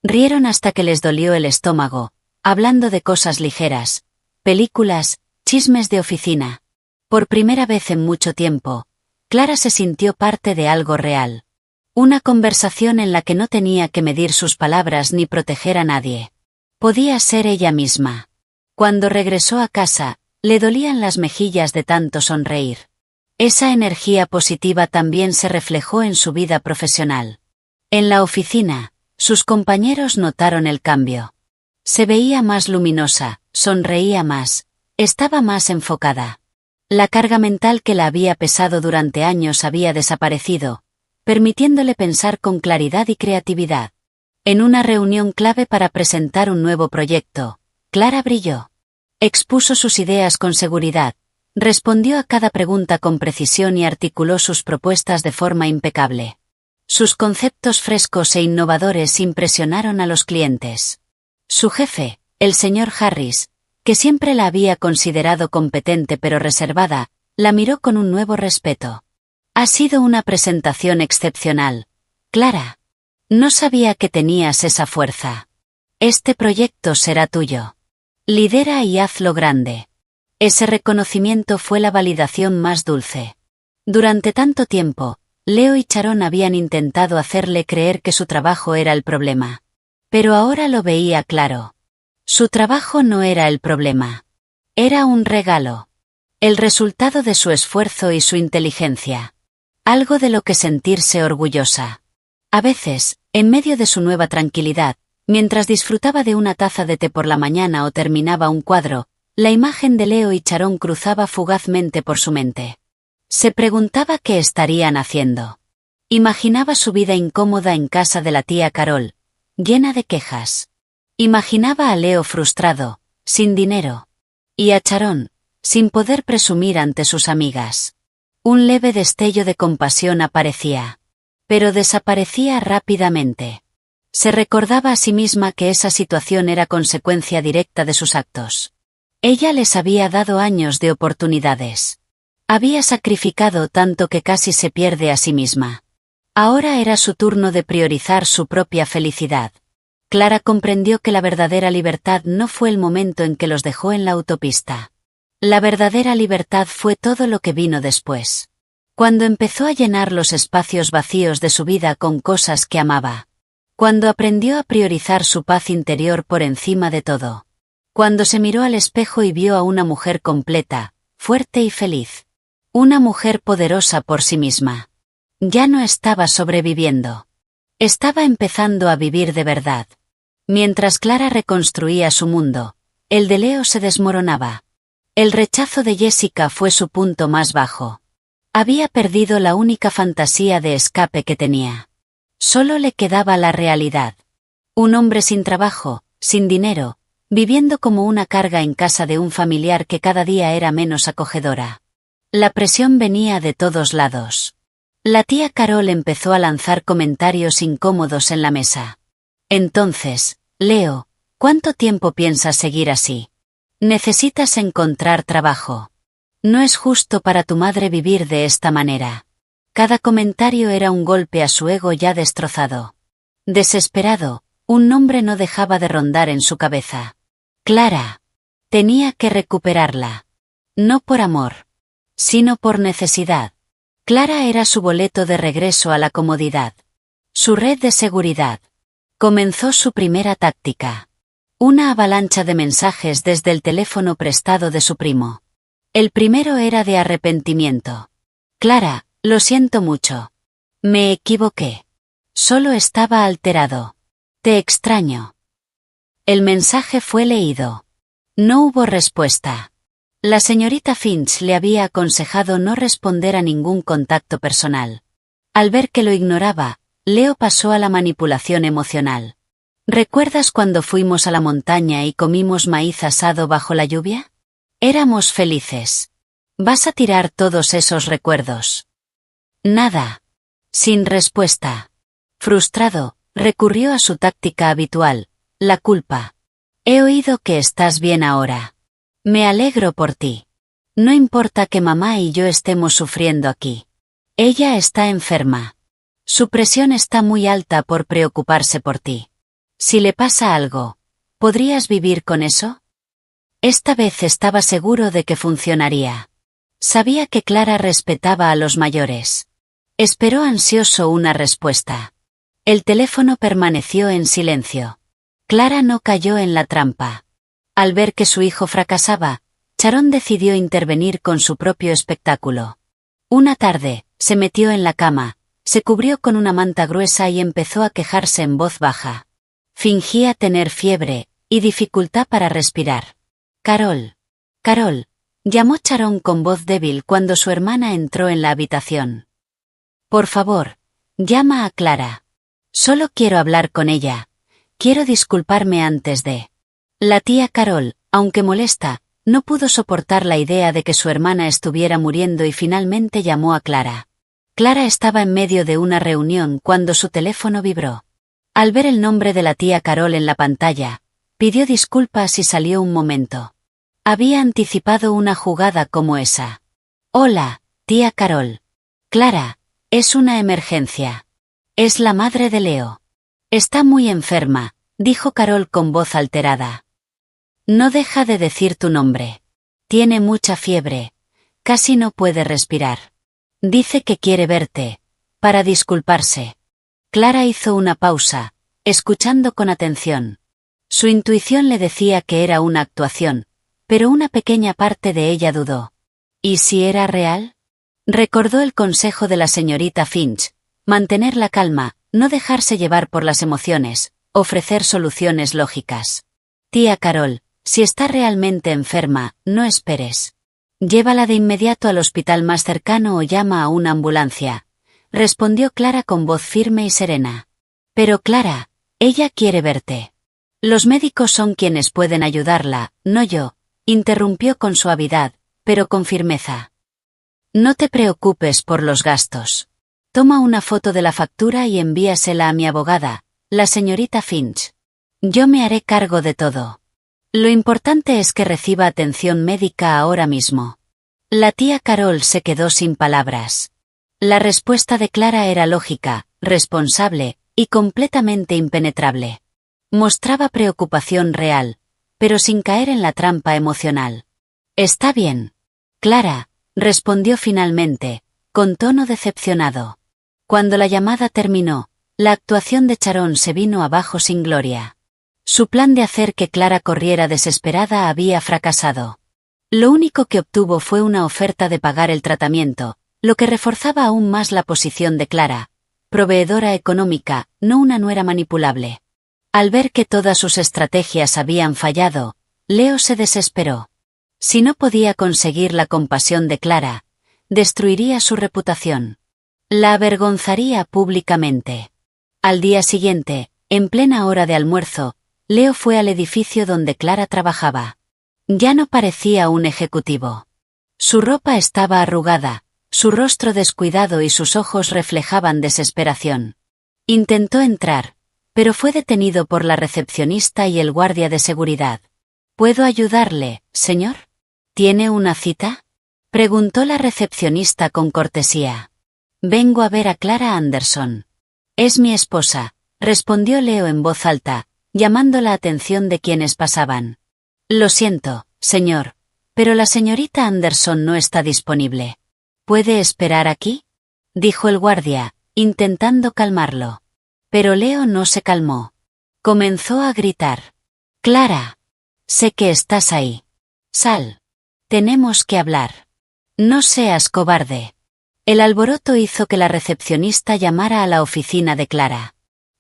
Rieron hasta que les dolió el estómago, hablando de cosas ligeras, películas, chismes de oficina. Por primera vez en mucho tiempo, Clara se sintió parte de algo real. Una conversación en la que no tenía que medir sus palabras ni proteger a nadie. Podía ser ella misma. Cuando regresó a casa, le dolían las mejillas de tanto sonreír. Esa energía positiva también se reflejó en su vida profesional. En la oficina, sus compañeros notaron el cambio. Se veía más luminosa, sonreía más, estaba más enfocada. La carga mental que la había pesado durante años había desaparecido, permitiéndole pensar con claridad y creatividad. En una reunión clave para presentar un nuevo proyecto, Clara brilló. Expuso sus ideas con seguridad, respondió a cada pregunta con precisión y articuló sus propuestas de forma impecable. Sus conceptos frescos e innovadores impresionaron a los clientes. Su jefe, el señor Harris, que siempre la había considerado competente pero reservada, la miró con un nuevo respeto. Ha sido una presentación excepcional, Clara. No sabía que tenías esa fuerza. Este proyecto será tuyo. Lidera y hazlo grande. Ese reconocimiento fue la validación más dulce. Durante tanto tiempo, Leo y Sharon habían intentado hacerle creer que su trabajo era el problema. Pero ahora lo veía claro. Su trabajo no era el problema. Era un regalo. El resultado de su esfuerzo y su inteligencia. Algo de lo que sentirse orgullosa. A veces, en medio de su nueva tranquilidad, mientras disfrutaba de una taza de té por la mañana o terminaba un cuadro, la imagen de Leo y Sharon cruzaba fugazmente por su mente. Se preguntaba qué estarían haciendo. Imaginaba su vida incómoda en casa de la tía Carol, llena de quejas. Imaginaba a Leo frustrado, sin dinero. Y a Sharon, sin poder presumir ante sus amigas. Un leve destello de compasión aparecía. Pero desaparecía rápidamente. Se recordaba a sí misma que esa situación era consecuencia directa de sus actos. Ella les había dado años de oportunidades. Había sacrificado tanto que casi se pierde a sí misma. Ahora era su turno de priorizar su propia felicidad. Clara comprendió que la verdadera libertad no fue el momento en que los dejó en la autopista. La verdadera libertad fue todo lo que vino después. Cuando empezó a llenar los espacios vacíos de su vida con cosas que amaba. Cuando aprendió a priorizar su paz interior por encima de todo. Cuando se miró al espejo y vio a una mujer completa, fuerte y feliz. Una mujer poderosa por sí misma. Ya no estaba sobreviviendo. Estaba empezando a vivir de verdad. Mientras Clara reconstruía su mundo, el de Leo se desmoronaba. El rechazo de Jessica fue su punto más bajo. Había perdido la única fantasía de escape que tenía. Solo le quedaba la realidad. Un hombre sin trabajo, sin dinero, viviendo como una carga en casa de un familiar que cada día era menos acogedora. La presión venía de todos lados. La tía Carol empezó a lanzar comentarios incómodos en la mesa. Entonces, Leo, ¿cuánto tiempo piensas seguir así? Necesitas encontrar trabajo. No es justo para tu madre vivir de esta manera. Cada comentario era un golpe a su ego ya destrozado. Desesperado, un nombre no dejaba de rondar en su cabeza. Clara. Tenía que recuperarla. No por amor, sino por necesidad. Clara era su boleto de regreso a la comodidad. Su red de seguridad. Comenzó su primera táctica. Una avalancha de mensajes desde el teléfono prestado de su primo. El primero era de arrepentimiento. Clara, lo siento mucho. Me equivoqué. Solo estaba alterado. Te extraño. El mensaje fue leído. No hubo respuesta. La señorita Finch le había aconsejado no responder a ningún contacto personal. Al ver que lo ignoraba, Leo pasó a la manipulación emocional. ¿Recuerdas cuando fuimos a la montaña y comimos maíz asado bajo la lluvia? Éramos felices. ¿Vas a tirar todos esos recuerdos? Nada. Sin respuesta. Frustrado, recurrió a su táctica habitual, la culpa. He oído que estás bien ahora. Me alegro por ti. No importa que mamá y yo estemos sufriendo aquí. Ella está enferma. Su presión está muy alta por preocuparse por ti. Si le pasa algo, ¿podrías vivir con eso? Esta vez estaba seguro de que funcionaría. Sabía que Clara respetaba a los mayores. Esperó ansioso una respuesta. El teléfono permaneció en silencio. Clara no cayó en la trampa. Al ver que su hijo fracasaba, Sharon decidió intervenir con su propio espectáculo. Una tarde, se metió en la cama, se cubrió con una manta gruesa y empezó a quejarse en voz baja. Fingía tener fiebre y dificultad para respirar. Carol. Carol, llamó Sharon con voz débil cuando su hermana entró en la habitación. Por favor, llama a Clara. Solo quiero hablar con ella. Quiero disculparme antes de... La tía Carol, aunque molesta, no pudo soportar la idea de que su hermana estuviera muriendo y finalmente llamó a Clara. Clara estaba en medio de una reunión cuando su teléfono vibró. Al ver el nombre de la tía Carol en la pantalla, pidió disculpas y salió un momento. Había anticipado una jugada como esa. Hola, tía Carol. Clara, es una emergencia. Es la madre de Leo. Está muy enferma, dijo Carol con voz alterada. No deja de decir tu nombre. Tiene mucha fiebre. Casi no puede respirar. Dice que quiere verte, para disculparse. Clara hizo una pausa, escuchando con atención. Su intuición le decía que era una actuación, pero una pequeña parte de ella dudó. ¿Y si era real? Recordó el consejo de la señorita Finch, mantener la calma, no dejarse llevar por las emociones, ofrecer soluciones lógicas. Tía Carol, si está realmente enferma, no esperes. Llévala de inmediato al hospital más cercano o llama a una ambulancia, respondió Clara con voz firme y serena. Pero Clara, ella quiere verte. Los médicos son quienes pueden ayudarla, no yo, interrumpió con suavidad, pero con firmeza. No te preocupes por los gastos. Toma una foto de la factura y envíasela a mi abogada, la señorita Finch. Yo me haré cargo de todo. Lo importante es que reciba atención médica ahora mismo. La tía Carol se quedó sin palabras. La respuesta de Clara era lógica, responsable, y completamente impenetrable. Mostraba preocupación real, pero sin caer en la trampa emocional. Está bien. Clara, respondió finalmente, con tono decepcionado. Cuando la llamada terminó, la actuación de Sharon se vino abajo sin gloria. Su plan de hacer que Clara corriera desesperada había fracasado. Lo único que obtuvo fue una oferta de pagar el tratamiento, lo que reforzaba aún más la posición de Clara, proveedora económica, no una nuera manipulable. Al ver que todas sus estrategias habían fallado, Leo se desesperó. Si no podía conseguir la compasión de Clara, destruiría su reputación. La avergonzaría públicamente. Al día siguiente, en plena hora de almuerzo, Leo fue al edificio donde Clara trabajaba. Ya no parecía un ejecutivo. Su ropa estaba arrugada, Su rostro descuidado y sus ojos reflejaban desesperación. Intentó entrar, pero fue detenido por la recepcionista y el guardia de seguridad. ¿Puedo ayudarle, señor? ¿Tiene una cita? Preguntó la recepcionista con cortesía. Vengo a ver a Clara Anderson. Es mi esposa, respondió Leo en voz alta, llamando la atención de quienes pasaban. Lo siento, señor, pero la señorita Anderson no está disponible. ¿Puede esperar aquí? Dijo el guardia, intentando calmarlo. Pero Leo no se calmó. Comenzó a gritar. Clara. Sé que estás ahí. Sal. Tenemos que hablar. No seas cobarde. El alboroto hizo que la recepcionista llamara a la oficina de Clara.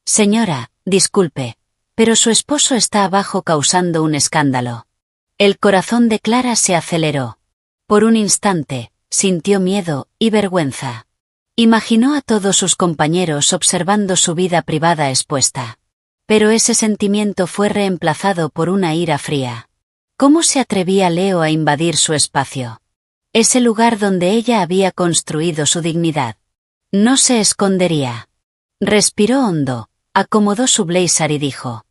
Señora, disculpe, pero su esposo está abajo causando un escándalo. El corazón de Clara se aceleró. Por un instante, sintió miedo y vergüenza. Imaginó a todos sus compañeros observando su vida privada expuesta. Pero ese sentimiento fue reemplazado por una ira fría. ¿Cómo se atrevía Leo a invadir su espacio? Ese lugar donde ella había construido su dignidad. No se escondería. Respiró hondo, acomodó su blazer y dijo: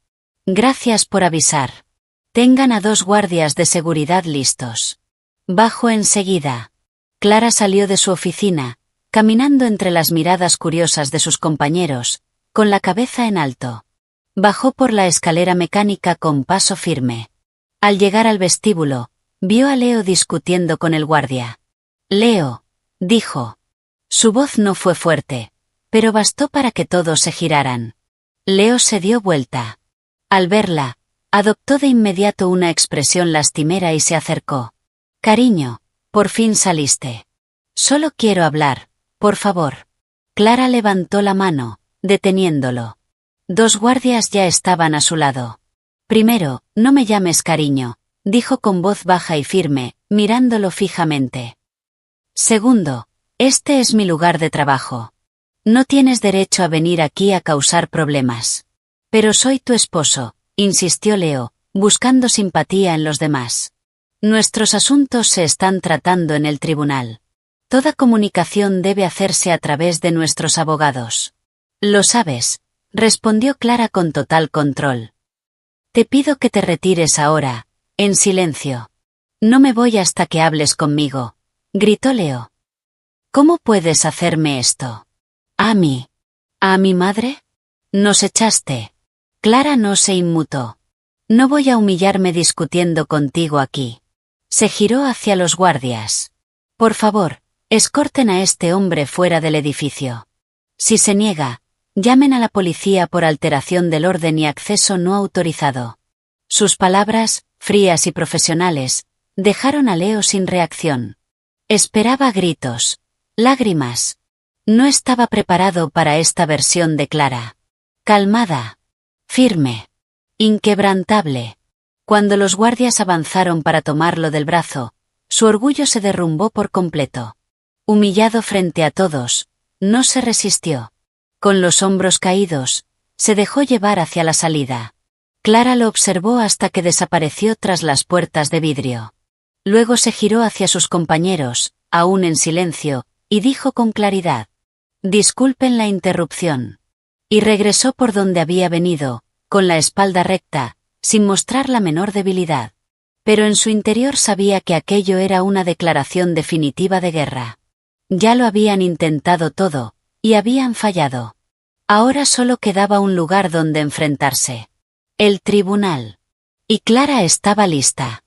Gracias por avisar. Tengan a 2 guardias de seguridad listos. Bajo enseguida. Clara salió de su oficina, caminando entre las miradas curiosas de sus compañeros, con la cabeza en alto. Bajó por la escalera mecánica con paso firme. Al llegar al vestíbulo, vio a Leo discutiendo con el guardia. Leo, dijo. Su voz no fue fuerte, pero bastó para que todos se giraran. Leo se dio vuelta. Al verla, adoptó de inmediato una expresión lastimera y se acercó. Cariño, por fin saliste. Solo quiero hablar, por favor. Clara levantó la mano, deteniéndolo. 2 guardias ya estaban a su lado. Primero, no me llames cariño, dijo con voz baja y firme, mirándolo fijamente. Segundo, este es mi lugar de trabajo. No tienes derecho a venir aquí a causar problemas. Pero soy tu esposo, insistió Leo, buscando simpatía en los demás. Nuestros asuntos se están tratando en el tribunal. Toda comunicación debe hacerse a través de nuestros abogados. Lo sabes, respondió Clara con total control. Te pido que te retires ahora, en silencio. No me voy hasta que hables conmigo, gritó Leo. ¿Cómo puedes hacerme esto? ¿A mí? ¿A mi madre? Nos echaste. Clara no se inmutó. No voy a humillarme discutiendo contigo aquí. Se giró hacia los guardias. Por favor, escorten a este hombre fuera del edificio. Si se niega, llamen a la policía por alteración del orden y acceso no autorizado. Sus palabras, frías y profesionales, dejaron a Leo sin reacción. Esperaba gritos, lágrimas. No estaba preparado para esta versión de Clara. Calmada. Firme. Inquebrantable. Cuando los guardias avanzaron para tomarlo del brazo, su orgullo se derrumbó por completo. Humillado frente a todos, no se resistió. Con los hombros caídos, se dejó llevar hacia la salida. Clara lo observó hasta que desapareció tras las puertas de vidrio. Luego se giró hacia sus compañeros, aún en silencio, y dijo con claridad: Disculpen la interrupción. Y regresó por donde había venido, con la espalda recta, sin mostrar la menor debilidad. Pero en su interior sabía que aquello era una declaración definitiva de guerra. Ya lo habían intentado todo, y habían fallado. Ahora solo quedaba un lugar donde enfrentarse. El tribunal. Y Clara estaba lista.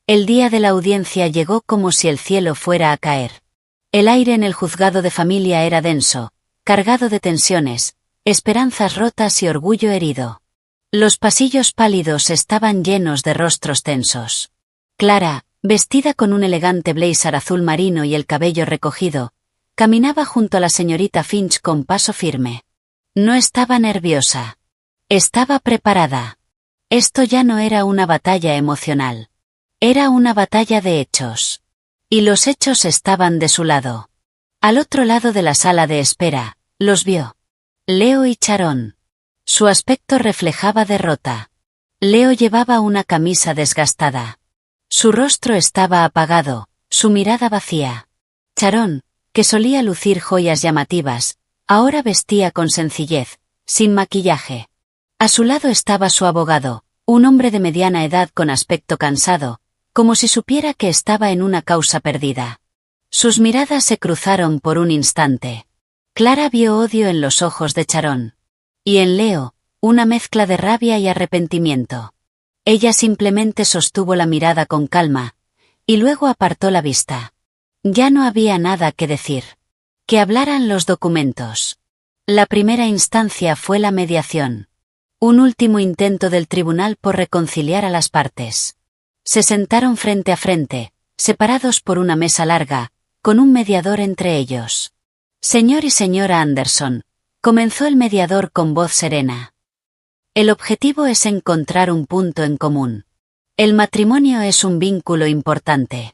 El día de la audiencia llegó como si el cielo fuera a caer. El aire en el juzgado de familia era denso, cargado de tensiones, esperanzas rotas y orgullo herido. Los pasillos pálidos estaban llenos de rostros tensos. Clara, vestida con un elegante blazer azul marino y el cabello recogido, caminaba junto a la señorita Finch con paso firme. No estaba nerviosa. Estaba preparada. Esto ya no era una batalla emocional. Era una batalla de hechos. Y los hechos estaban de su lado. Al otro lado de la sala de espera, los vio. Leo y Sharon. Su aspecto reflejaba derrota. Leo llevaba una camisa desgastada. Su rostro estaba apagado, su mirada vacía. Sharon, que que solía lucir joyas llamativas, ahora vestía con sencillez, sin maquillaje. A su lado estaba su abogado, un hombre de mediana edad con aspecto cansado, como si supiera que estaba en una causa perdida. Sus miradas se cruzaron por un instante. Clara vio odio en los ojos de Sharon. Y en Leo, una mezcla de rabia y arrepentimiento. Ella simplemente sostuvo la mirada con calma, y luego apartó la vista. Ya no había nada que decir. Que hablaran los documentos. La primera instancia fue la mediación. Un último intento del tribunal por reconciliar a las partes. Se sentaron frente a frente, separados por una mesa larga, con un mediador entre ellos. Señor y señora Anderson, comenzó el mediador con voz serena. El objetivo es encontrar un punto en común. El matrimonio es un vínculo importante.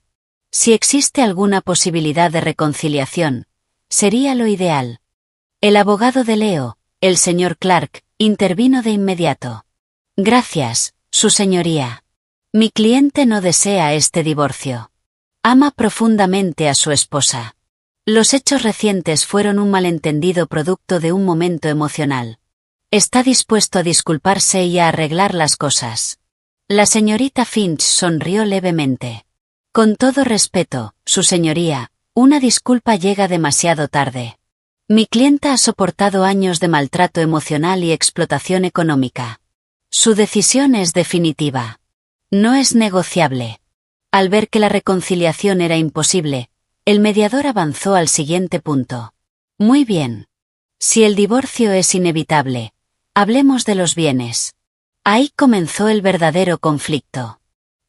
Si existe alguna posibilidad de reconciliación, sería lo ideal. El abogado de Leo, el señor Clark, intervino de inmediato. Gracias, su señoría. Mi cliente no desea este divorcio. Ama profundamente a su esposa. Los hechos recientes fueron un malentendido producto de un momento emocional. Está dispuesto a disculparse y a arreglar las cosas. La señorita Finch sonrió levemente. Con todo respeto, su señoría, una disculpa llega demasiado tarde. Mi clienta ha soportado años de maltrato emocional y explotación económica. Su decisión es definitiva. No es negociable. Al ver que la reconciliación era imposible, el mediador avanzó al siguiente punto. Muy bien. Si el divorcio es inevitable, hablemos de los bienes. Ahí comenzó el verdadero conflicto.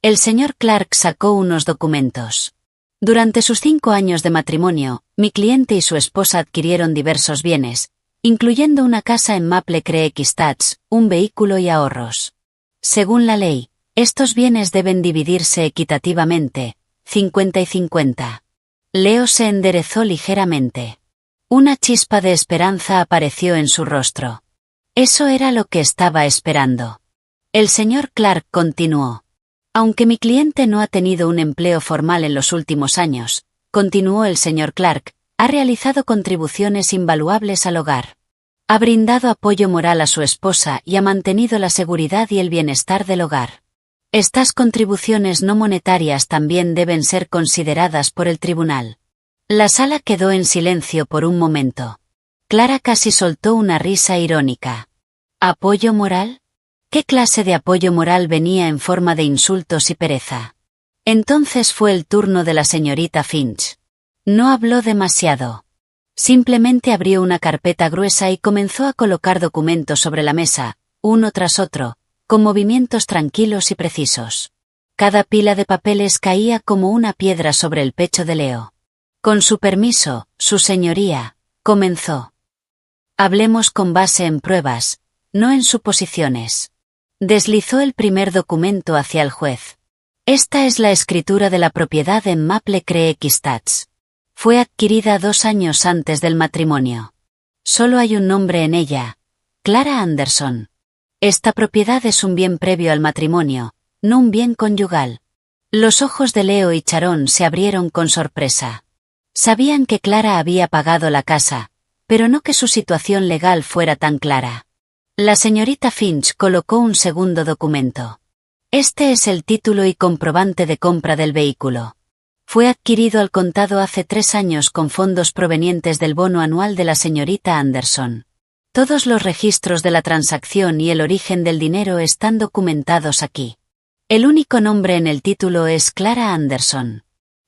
El señor Clark sacó unos documentos. Durante sus 5 años de matrimonio, mi cliente y su esposa adquirieron diversos bienes, incluyendo una casa en Maple Creek Estates, un vehículo y ahorros. Según la ley, estos bienes deben dividirse equitativamente, 50 y 50. Leo se enderezó ligeramente. Una chispa de esperanza apareció en su rostro. Eso era lo que estaba esperando. El señor Clark continuó. Aunque mi cliente no ha tenido un empleo formal en los últimos años, continuó el señor Clark, ha realizado contribuciones invaluables al hogar. Ha brindado apoyo moral a su esposa y ha mantenido la seguridad y el bienestar del hogar. Estas contribuciones no monetarias también deben ser consideradas por el tribunal. La sala quedó en silencio por un momento. Clara casi soltó una risa irónica. ¿Apoyo moral? ¿Qué clase de apoyo moral venía en forma de insultos y pereza? Entonces fue el turno de la señorita Finch. No habló demasiado. Simplemente abrió una carpeta gruesa y comenzó a colocar documentos sobre la mesa, uno tras otro, con movimientos tranquilos y precisos. Cada pila de papeles caía como una piedra sobre el pecho de Leo. Con su permiso, su señoría, comenzó. Hablemos con base en pruebas, no en suposiciones. Deslizó el primer documento hacia el juez. Esta es la escritura de la propiedad en Maple Creek Estates. Fue adquirida 2 años antes del matrimonio. Solo hay un nombre en ella, Clara Anderson. Esta propiedad es un bien previo al matrimonio, no un bien conyugal. Los ojos de Leo y Sharon se abrieron con sorpresa. Sabían que Clara había pagado la casa, pero no que su situación legal fuera tan clara. La señorita Finch colocó un segundo documento. Este es el título y comprobante de compra del vehículo. Fue adquirido al contado hace 3 años con fondos provenientes del bono anual de la señorita Anderson. Todos los registros de la transacción y el origen del dinero están documentados aquí. El único nombre en el título es Clara Anderson.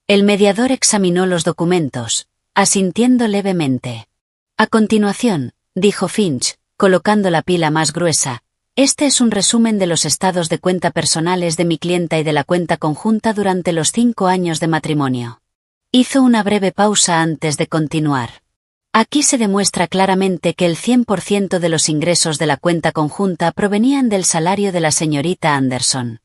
El mediador examinó los documentos, asintiendo levemente. A continuación, dijo Finch, colocando la pila más gruesa, este es un resumen de los estados de cuenta personales de mi clienta y de la cuenta conjunta durante los 5 años de matrimonio. Hizo una breve pausa antes de continuar. Aquí se demuestra claramente que el 100% de los ingresos de la cuenta conjunta provenían del salario de la señorita Anderson.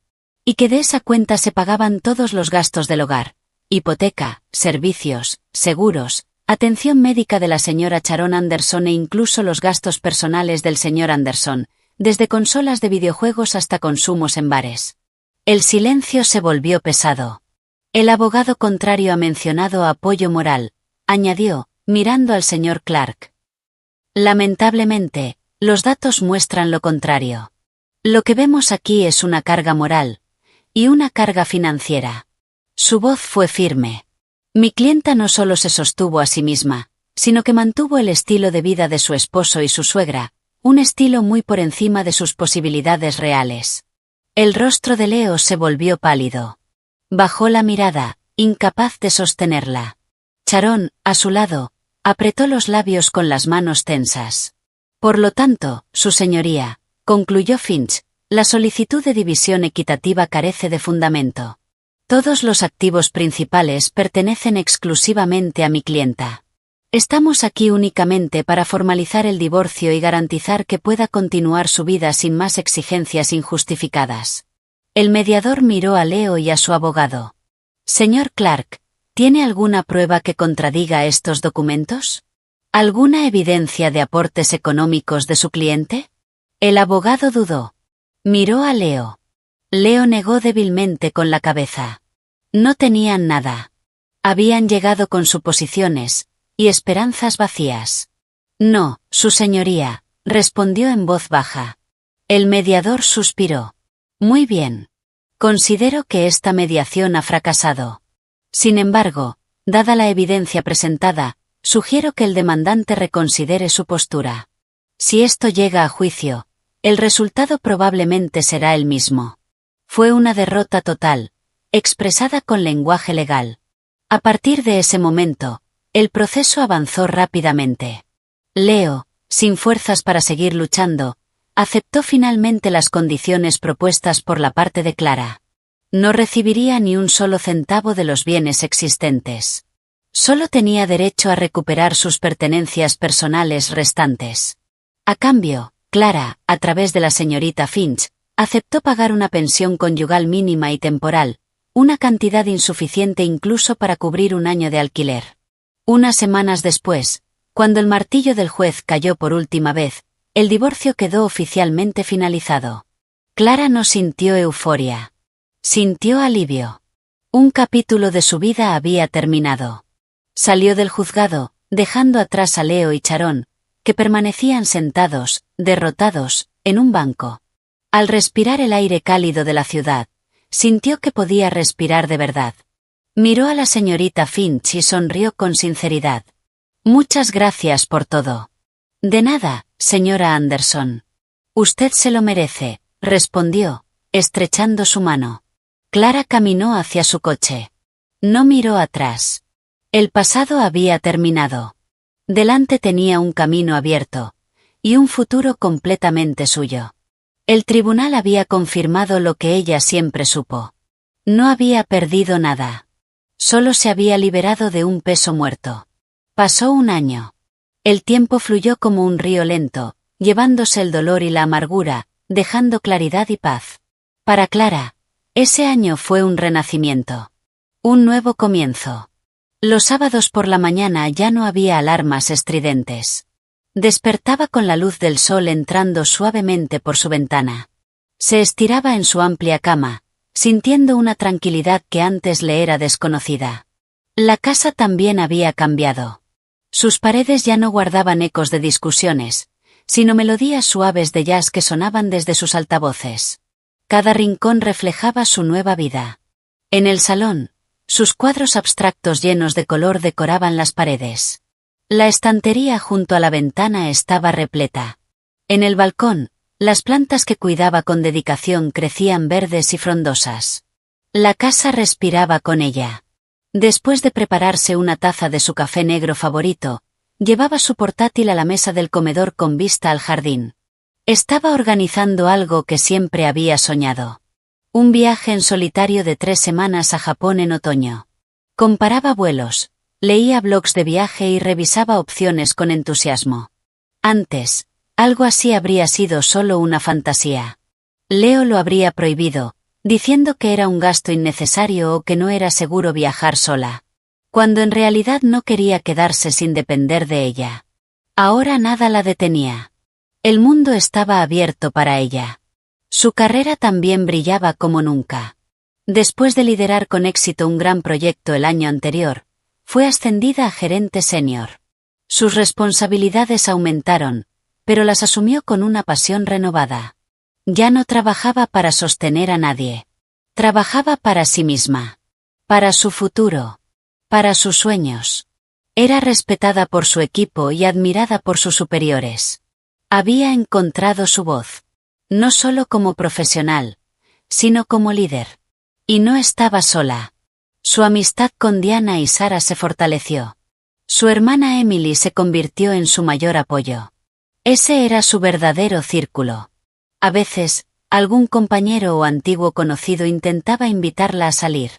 Y que de esa cuenta se pagaban todos los gastos del hogar, hipoteca, servicios, seguros, atención médica de la señora Sharon Anderson e incluso los gastos personales del señor Anderson, desde consolas de videojuegos hasta consumos en bares. El silencio se volvió pesado. El abogado contrario ha mencionado apoyo moral, añadió, mirando al señor Clark. Lamentablemente, los datos muestran lo contrario. Lo que vemos aquí es una carga moral, y una carga financiera. Su voz fue firme. Mi clienta no solo se sostuvo a sí misma, sino que mantuvo el estilo de vida de su esposo y su suegra, un estilo muy por encima de sus posibilidades reales. El rostro de Leo se volvió pálido. Bajó la mirada, incapaz de sostenerla. Sharon, a su lado, apretó los labios con las manos tensas. Por lo tanto, su señoría, concluyó Finch, la solicitud de división equitativa carece de fundamento. Todos los activos principales pertenecen exclusivamente a mi clienta. Estamos aquí únicamente para formalizar el divorcio y garantizar que pueda continuar su vida sin más exigencias injustificadas. El mediador miró a Leo y a su abogado. Señor Clark, ¿tiene alguna prueba que contradiga estos documentos? ¿Alguna evidencia de aportes económicos de su cliente? El abogado dudó. Miró a Leo. Leo negó débilmente con la cabeza. No tenían nada. Habían llegado con suposiciones y esperanzas vacías. No, su señoría, respondió en voz baja. El mediador suspiró. Muy bien. Considero que esta mediación ha fracasado. Sin embargo, dada la evidencia presentada, sugiero que el demandante reconsidere su postura. Si esto llega a juicio, el resultado probablemente será el mismo. Fue una derrota total, expresada con lenguaje legal. A partir de ese momento, el proceso avanzó rápidamente. Leo, sin fuerzas para seguir luchando, aceptó finalmente las condiciones propuestas por la parte de Clara. No recibiría ni un solo centavo de los bienes existentes. Solo tenía derecho a recuperar sus pertenencias personales restantes. A cambio, Clara, a través de la señorita Finch, aceptó pagar una pensión conyugal mínima y temporal, una cantidad insuficiente incluso para cubrir un año de alquiler. Unas semanas después, cuando el martillo del juez cayó por última vez, el divorcio quedó oficialmente finalizado. Clara no sintió euforia. Sintió alivio. Un capítulo de su vida había terminado. Salió del juzgado, dejando atrás a Leo y Sharon, que permanecían sentados, derrotados, en un banco. Al respirar el aire cálido de la ciudad, sintió que podía respirar de verdad. Miró a la señorita Finch y sonrió con sinceridad. Muchas gracias por todo. De nada, señora Anderson. Usted se lo merece, respondió, estrechando su mano. Clara caminó hacia su coche. No miró atrás. El pasado había terminado. Delante tenía un camino abierto, y un futuro completamente suyo. El tribunal había confirmado lo que ella siempre supo. No había perdido nada. Solo se había liberado de un peso muerto. Pasó un año. El tiempo fluyó como un río lento, llevándose el dolor y la amargura, dejando claridad y paz. Para Clara, ese año fue un renacimiento. Un nuevo comienzo. Los sábados por la mañana ya no había alarmas estridentes. Despertaba con la luz del sol entrando suavemente por su ventana. Se estiraba en su amplia cama, sintiendo una tranquilidad que antes le era desconocida. La casa también había cambiado. Sus paredes ya no guardaban ecos de discusiones, sino melodías suaves de jazz que sonaban desde sus altavoces. Cada rincón reflejaba su nueva vida. En el salón, sus cuadros abstractos llenos de color decoraban las paredes. La estantería junto a la ventana estaba repleta. En el balcón, las plantas que cuidaba con dedicación crecían verdes y frondosas. La casa respiraba con ella. Después de prepararse una taza de su café negro favorito, llevaba su portátil a la mesa del comedor con vista al jardín. Estaba organizando algo que siempre había soñado. Un viaje en solitario de 3 semanas a Japón en otoño. Comparaba vuelos, leía blogs de viaje y revisaba opciones con entusiasmo. Antes, algo así habría sido solo una fantasía. Leo lo habría prohibido, diciendo que era un gasto innecesario o que no era seguro viajar sola. Cuando en realidad no quería quedarse sin depender de ella. Ahora nada la detenía. El mundo estaba abierto para ella. Su carrera también brillaba como nunca. Después de liderar con éxito un gran proyecto el año anterior, Fue ascendida a gerente senior. Sus responsabilidades aumentaron, pero las asumió con una pasión renovada. Ya no trabajaba para sostener a nadie. Trabajaba para sí misma. Para su futuro. Para sus sueños. Era respetada por su equipo y admirada por sus superiores. Había encontrado su voz. No solo como profesional, sino como líder. Y no estaba sola. Su amistad con Diana y Sara se fortaleció. Su hermana Emily se convirtió en su mayor apoyo. Ese era su verdadero círculo. A veces, algún compañero o antiguo conocido intentaba invitarla a salir.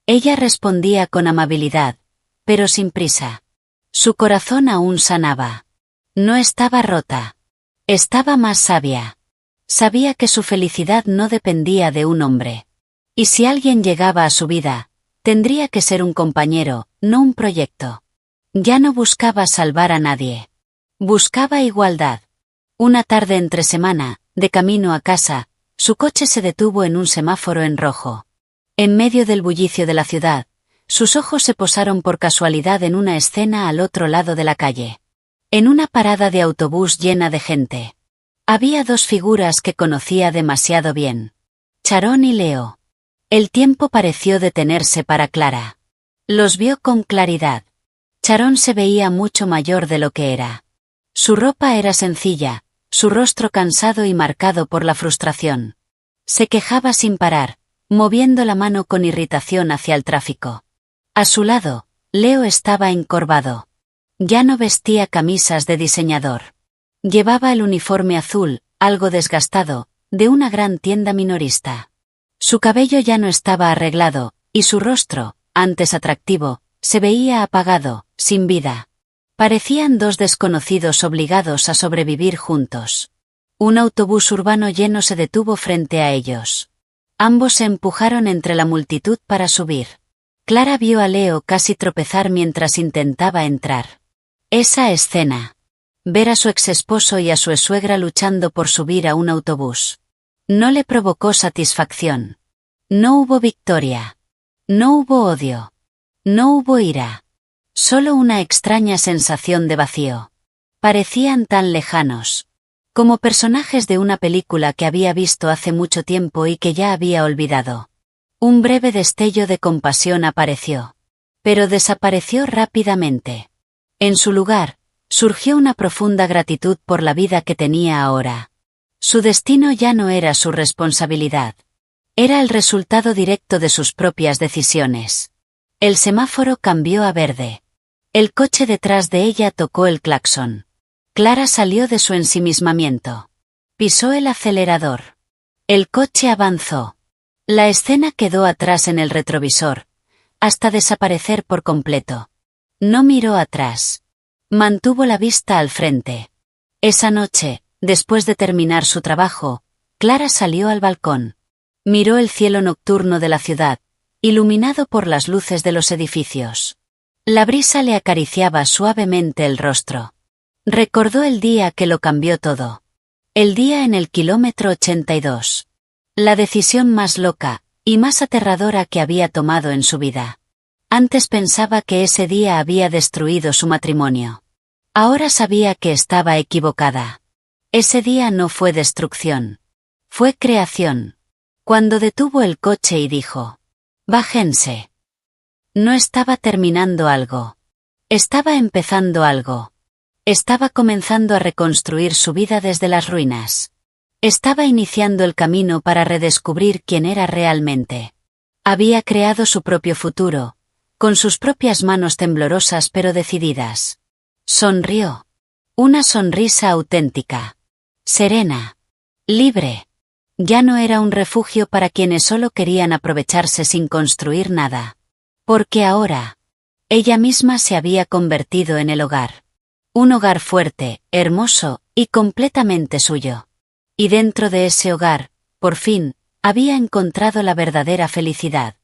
Ella respondía con amabilidad, pero sin prisa. Su corazón aún sanaba. No estaba rota. Estaba más sabia. Sabía que su felicidad no dependía de un hombre. Y si alguien llegaba a su vida, tendría que ser un compañero, no un proyecto. Ya no buscaba salvar a nadie. Buscaba igualdad. Una tarde entre semana, de camino a casa, su coche se detuvo en un semáforo en rojo. En medio del bullicio de la ciudad, sus ojos se posaron por casualidad en una escena al otro lado de la calle. En una parada de autobús llena de gente. Había dos figuras que conocía demasiado bien. Sharon y Leo. El tiempo pareció detenerse para Clara. Los vio con claridad. Sharon se veía mucho mayor de lo que era. Su ropa era sencilla, su rostro cansado y marcado por la frustración. Se quejaba sin parar, moviendo la mano con irritación hacia el tráfico. A su lado, Leo estaba encorvado. Ya no vestía camisas de diseñador. Llevaba el uniforme azul, algo desgastado, de una gran tienda minorista. Su cabello ya no estaba arreglado, y su rostro, antes atractivo, se veía apagado, sin vida. Parecían dos desconocidos obligados a sobrevivir juntos. Un autobús urbano lleno se detuvo frente a ellos. Ambos se empujaron entre la multitud para subir. Clara vio a Leo casi tropezar mientras intentaba entrar. Esa escena. Ver a su exesposo y a su suegra luchando por subir a un autobús. No le provocó satisfacción. No hubo victoria. No hubo odio. No hubo ira. Solo una extraña sensación de vacío. Parecían tan lejanos. Como personajes de una película que había visto hace mucho tiempo y que ya había olvidado. Un breve destello de compasión apareció. Pero desapareció rápidamente. En su lugar, surgió una profunda gratitud por la vida que tenía ahora. Su destino ya no era su responsabilidad. Era el resultado directo de sus propias decisiones. El semáforo cambió a verde. El coche detrás de ella tocó el claxon. Clara salió de su ensimismamiento. Pisó el acelerador. El coche avanzó. La escena quedó atrás en el retrovisor, hasta desaparecer por completo. No miró atrás. Mantuvo la vista al frente. Esa noche, después de terminar su trabajo, Clara salió al balcón. Miró el cielo nocturno de la ciudad, iluminado por las luces de los edificios. La brisa le acariciaba suavemente el rostro. Recordó el día que lo cambió todo. El día en el kilómetro 82. La decisión más loca y más aterradora que había tomado en su vida. Antes pensaba que ese día había destruido su matrimonio. Ahora sabía que estaba equivocada. Ese día no fue destrucción. Fue creación. Cuando detuvo el coche y dijo: «Bájense». No estaba terminando algo. Estaba empezando algo. Estaba comenzando a reconstruir su vida desde las ruinas. Estaba iniciando el camino para redescubrir quién era realmente. Había creado su propio futuro, con sus propias manos temblorosas pero decididas. Sonrió. Una sonrisa auténtica. Serena. Libre. Ya no era un refugio para quienes solo querían aprovecharse sin construir nada. Porque ahora, ella misma se había convertido en el hogar. Un hogar fuerte, hermoso y completamente suyo. Y dentro de ese hogar, por fin, había encontrado la verdadera felicidad.